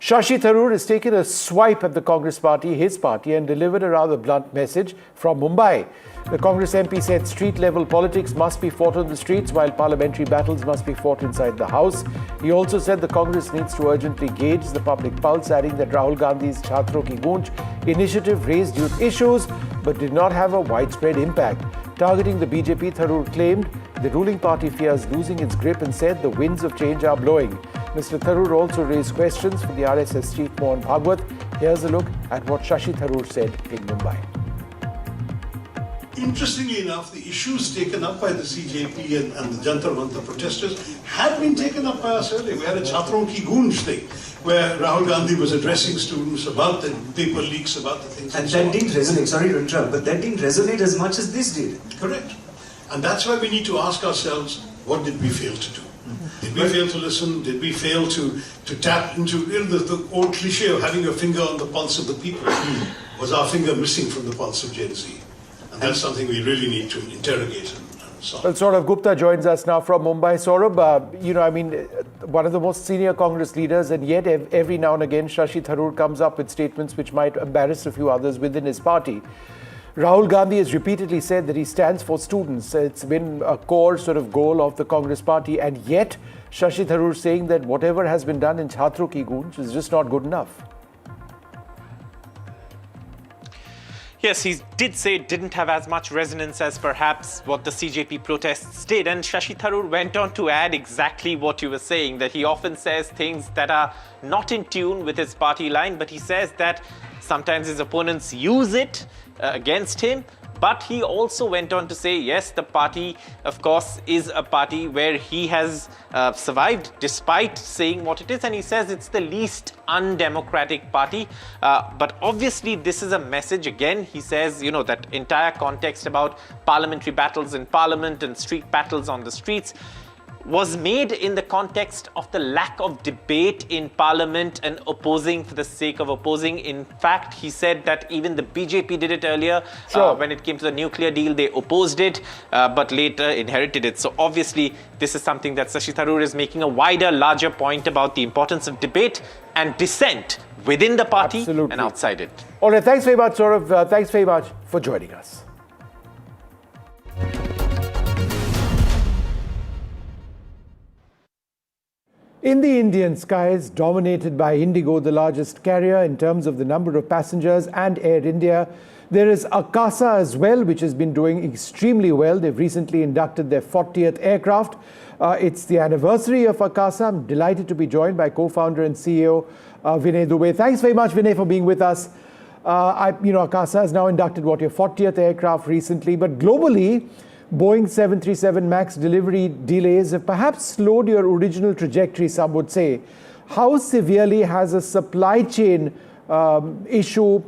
Shashi Tharoor has taken a swipe at the Congress party, his party, and delivered a rather blunt message from Mumbai. The Congress MP said street-level politics must be fought on the streets while parliamentary battles must be fought inside the House. He also said the Congress needs to urgently gauge the public pulse, adding that Rahul Gandhi's Chhatron Ki Goonj initiative raised youth issues but did not have a widespread impact. Targeting the BJP, Tharoor claimed the ruling party fears losing its grip and said the winds of change are blowing. Mr. Tharoor also raised questions for the RSS chief Mohan Bhagwat. Here's a look at what Shashi Tharoor said in Mumbai. Interestingly enough, the issues taken up by the CJP and the Jantar Mantar protesters had been taken up by us earlier. We had a Chhatron Ki Goonj thing, where Rahul Gandhi was addressing students about the paper leaks, about the things. And that didn't resonate, sorry to interrupt, but that didn't resonate as much as this did. Correct. And that's why we need to ask ourselves, what did we fail to do? Did we fail to listen? Did we fail to tap into the old cliche of having your finger on the pulse of the people? Was our finger missing from the pulse of Gen Z? And that's something we really need to interrogate and solve. Well, Saurabh Gupta joins us now from Mumbai. Saurabh, one of the most senior Congress leaders, and yet every now and again Shashi Tharoor comes up with statements which might embarrass a few others within his party. Rahul Gandhi has repeatedly said that he stands for students. It's been a core sort of goal of the Congress party, and yet Shashi Tharoor saying that whatever has been done in Chhatron Ki Goonj is just not good enough. Yes, he did say it didn't have as much resonance as perhaps what the CJP protests did. And Shashi Tharoor went on to add exactly what you were saying, that he often says things that are not in tune with his party line, but he says that sometimes his opponents use it against him. But he also went on to say, yes, the party, of course, is a party where he has survived despite saying what it is. And he says it's the least undemocratic party. But obviously, this is a message. Again, he says, that entire context about parliamentary battles in parliament and street battles on the streets was made in the context of the lack of debate in parliament and opposing for the sake of opposing. In fact, he said that even the BJP did it earlier. When it came to the nuclear deal, they opposed it, but later inherited it. So obviously, this is something that Shashi Tharoor is making a wider, larger point about the importance of debate and dissent within the party and outside it. All right, thanks very much, Saurabh. Thanks very much for joining us. In the Indian skies, dominated by Indigo, the largest carrier in terms of the number of passengers, and Air India, there is Akasa as well, which has been doing extremely well. They've recently inducted their 40th aircraft. It's the anniversary of Akasa. I'm delighted to be joined by co-founder and CEO Vinay Dubey. Thanks very much, Vinay, for being with us. Akasa has now inducted your 40th aircraft recently, but globally, Boeing 737 MAX delivery delays have perhaps slowed your original trajectory, some would say. How severely has a supply chain issue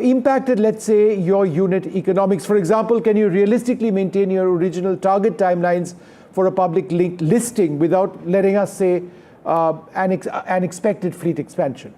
impacted, let's say, your unit economics? For example, can you realistically maintain your original target timelines for a public listing without letting us say an expected fleet expansion?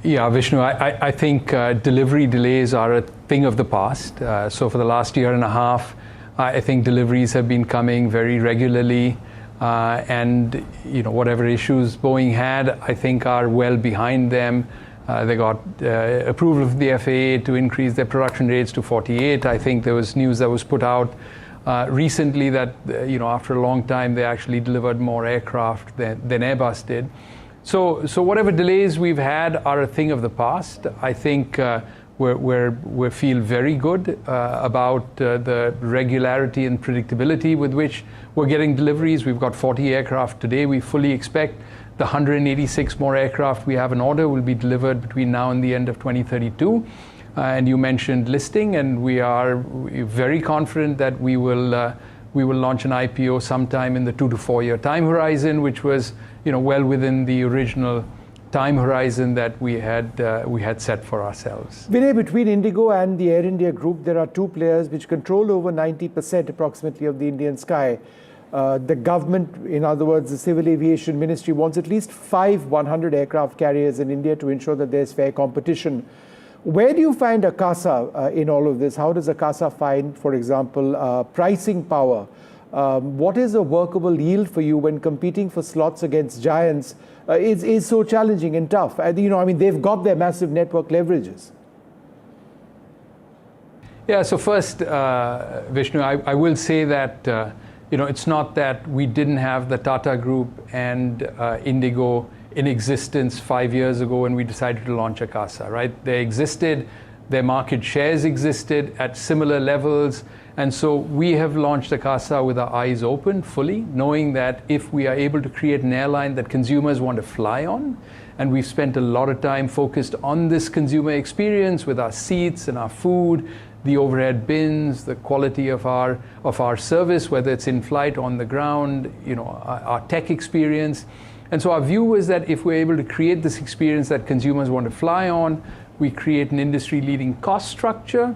Yeah, Vishnu, I think delivery delays are a thing of the past. So for the last year and a half, I think deliveries have been coming very regularly. And whatever issues Boeing had, I think are well behind them. They got approval of the FAA to increase their production rates to 48. I think there was news that was put out recently that, after a long time, they actually delivered more aircraft than Airbus did. So whatever delays we've had are a thing of the past. I think we feel very good about the regularity and predictability with which we're getting deliveries. We've got 40 aircraft today. We fully expect the 186 more aircraft we have in order will be delivered between now and the end of 2032. And you mentioned listing, and we're very confident that we will launch an IPO sometime in the 2 to 4 year time horizon, which was well within the original time horizon that we had set for ourselves. Vinay, between Indigo and the Air India group, there are two players which control over 90% approximately of the Indian sky. The government, in other words, the Civil Aviation Ministry, wants at least 5 100 aircraft carriers in India to ensure that there's fair competition. Where do you find Akasa in all of this? How does Akasa find, for example, pricing power? What is a workable yield for you when competing for slots against giants is so challenging and tough? They've got their massive network leverages. Yeah, so first, Vishnu, I will say that, it's not that we didn't have the Tata Group and Indigo in existence 5 years ago when we decided to launch Akasa, right? They existed, their market shares existed at similar levels, and so we have launched Akasa with our eyes open fully, knowing that if we are able to create an airline that consumers want to fly on, and we've spent a lot of time focused on this consumer experience with our seats and our food, the overhead bins, the quality of our service, whether it's in flight, on the ground, our tech experience. And so our view was that if we're able to create this experience that consumers want to fly on, we create an industry-leading cost structure,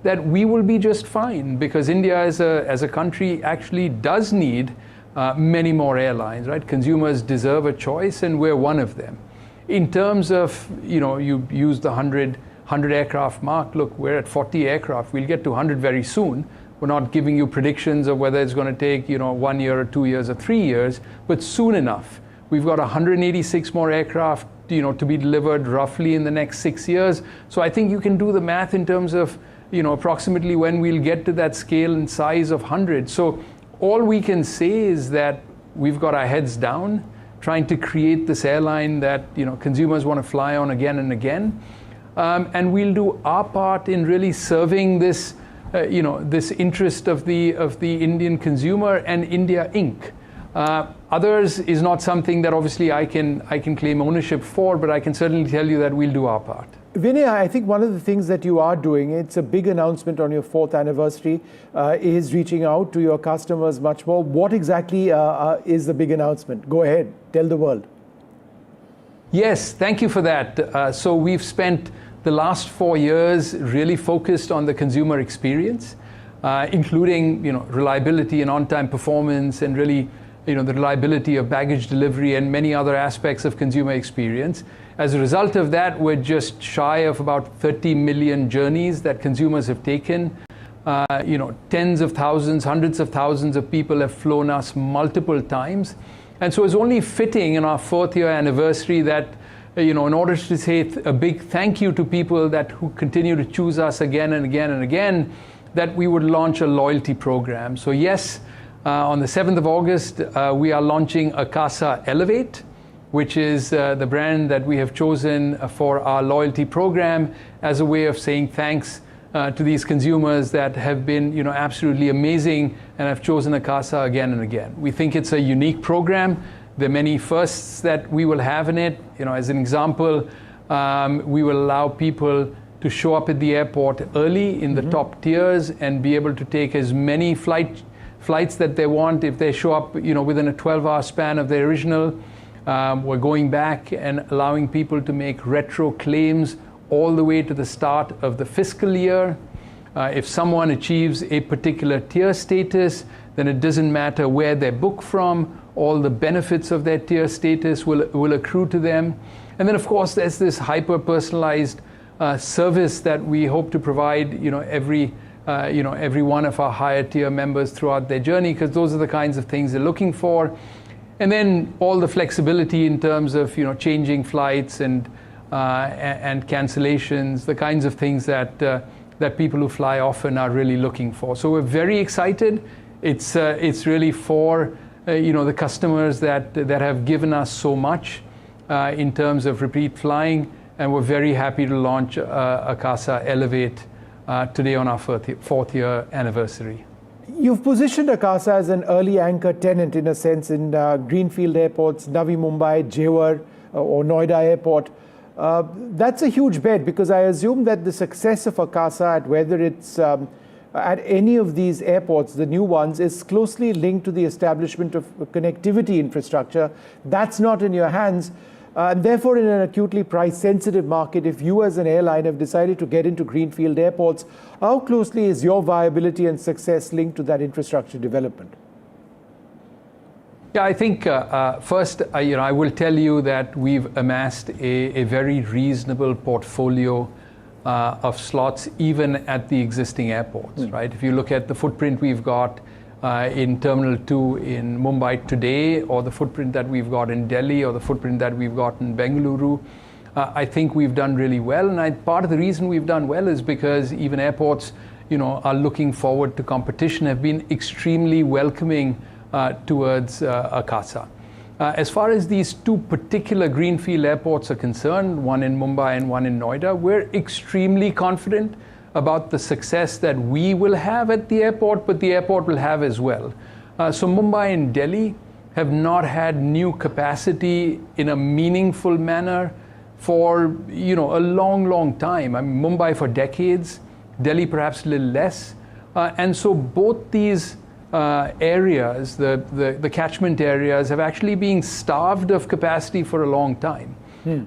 that we will be just fine, because India as a country actually does need many more airlines, right? Consumers deserve a choice, and we're one of them. In terms of, you use the 100 aircraft mark. Look, we're at 40 aircraft. We'll get to 100 very soon. We're not giving you predictions of whether it's going to take, 1 year or 2 years or 3 years, but soon enough. We've got 186 more aircraft, to be delivered roughly in the next 6 years. So I think you can do the math in terms of, approximately when we'll get to that scale and size of 100. So all we can say is that we've got our heads down, trying to create this airline that, consumers want to fly on again and again. And we'll do our part in really serving this, this interest of the Indian consumer and India Inc. Others is not something that obviously I can claim ownership for, but I can certainly tell you that we'll do our part. Vinay, I think one of the things that you are doing, it's a big announcement on your 4th anniversary, is reaching out to your customers much more. What exactly is the big announcement? Go ahead, tell the world. Yes, thank you for that. So we've spent the last 4 years really focused on the consumer experience, including reliability and on-time performance, and really the reliability of baggage delivery and many other aspects of consumer experience. As a result of that, we're just shy of about 30 million journeys that consumers have taken. Tens of thousands, hundreds of thousands of people have flown us multiple times. And so it's only fitting in our 4th year anniversary that, in order to say a big thank you to people who continue to choose us again and again and again, that we would launch a loyalty program. So yes, on the 7th of August, we are launching Akasa Elevate, which is the brand that we have chosen for our loyalty program as a way of saying thanks to these consumers that have been absolutely amazing and have chosen Akasa again and again. We think it's a unique program. There are many firsts that we will have in it. As an example, we will allow people to show up at the airport early in the top tiers and be able to take as many flights that they want if they show up within a 12-hour span of their original. We're going back and allowing people to make retro claims all the way to the start of the fiscal year. If someone achieves a particular tier status, then it doesn't matter where they're booked from, all the benefits of their tier status will accrue to them. And then of course there's this hyper-personalized service that we hope to provide every one of our higher tier members throughout their journey, because those are the kinds of things they're looking for. And then all the flexibility in terms of changing flights and cancellations, the kinds of things that people who fly often are really looking for. So we're very excited. It's really for the customers that have given us so much in terms of repeat flying, and we're very happy to launch Akasa Elevate today on our 4th year anniversary. You've positioned Akasa as an early anchor tenant in a sense in greenfield airports, Navi Mumbai, Jewar or Noida Airport. That's a huge bet, because I assume that the success of Akasa, whether it's at any of these airports, the new ones, is closely linked to the establishment of connectivity infrastructure. That's not in your hands. And therefore, in an acutely price-sensitive market, if you as an airline have decided to get into greenfield airports, how closely is your viability and success linked to that infrastructure development? Yeah, I think first, I will tell you that we've amassed a very reasonable portfolio of slots even at the existing airports, right? If you look at the footprint we've got in Terminal 2 in Mumbai today, or the footprint that we've got in Delhi, or the footprint that we've got in Bengaluru, I think we've done really well. And part of the reason we've done well is because even airports, are looking forward to competition, have been extremely welcoming towards Akasa. As far as these two particular greenfield airports are concerned, one in Mumbai and one in Noida, we're extremely confident about the success that we will have at the airport, but the airport will have as well. So Mumbai and Delhi have not had new capacity in a meaningful manner for a long time. I mean, Mumbai for decades, Delhi perhaps a little less. And so both these areas, the catchment areas, have actually been starved of capacity for a long time.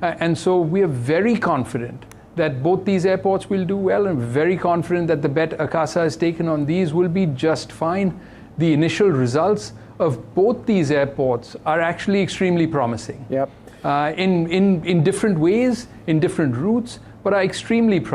And so we are very confident that both these airports will do well, and very confident that the bet Akasa has taken on these will be just fine. The initial results of both these airports are actually extremely promising. Yep. In different ways, in different routes, but are extremely promising.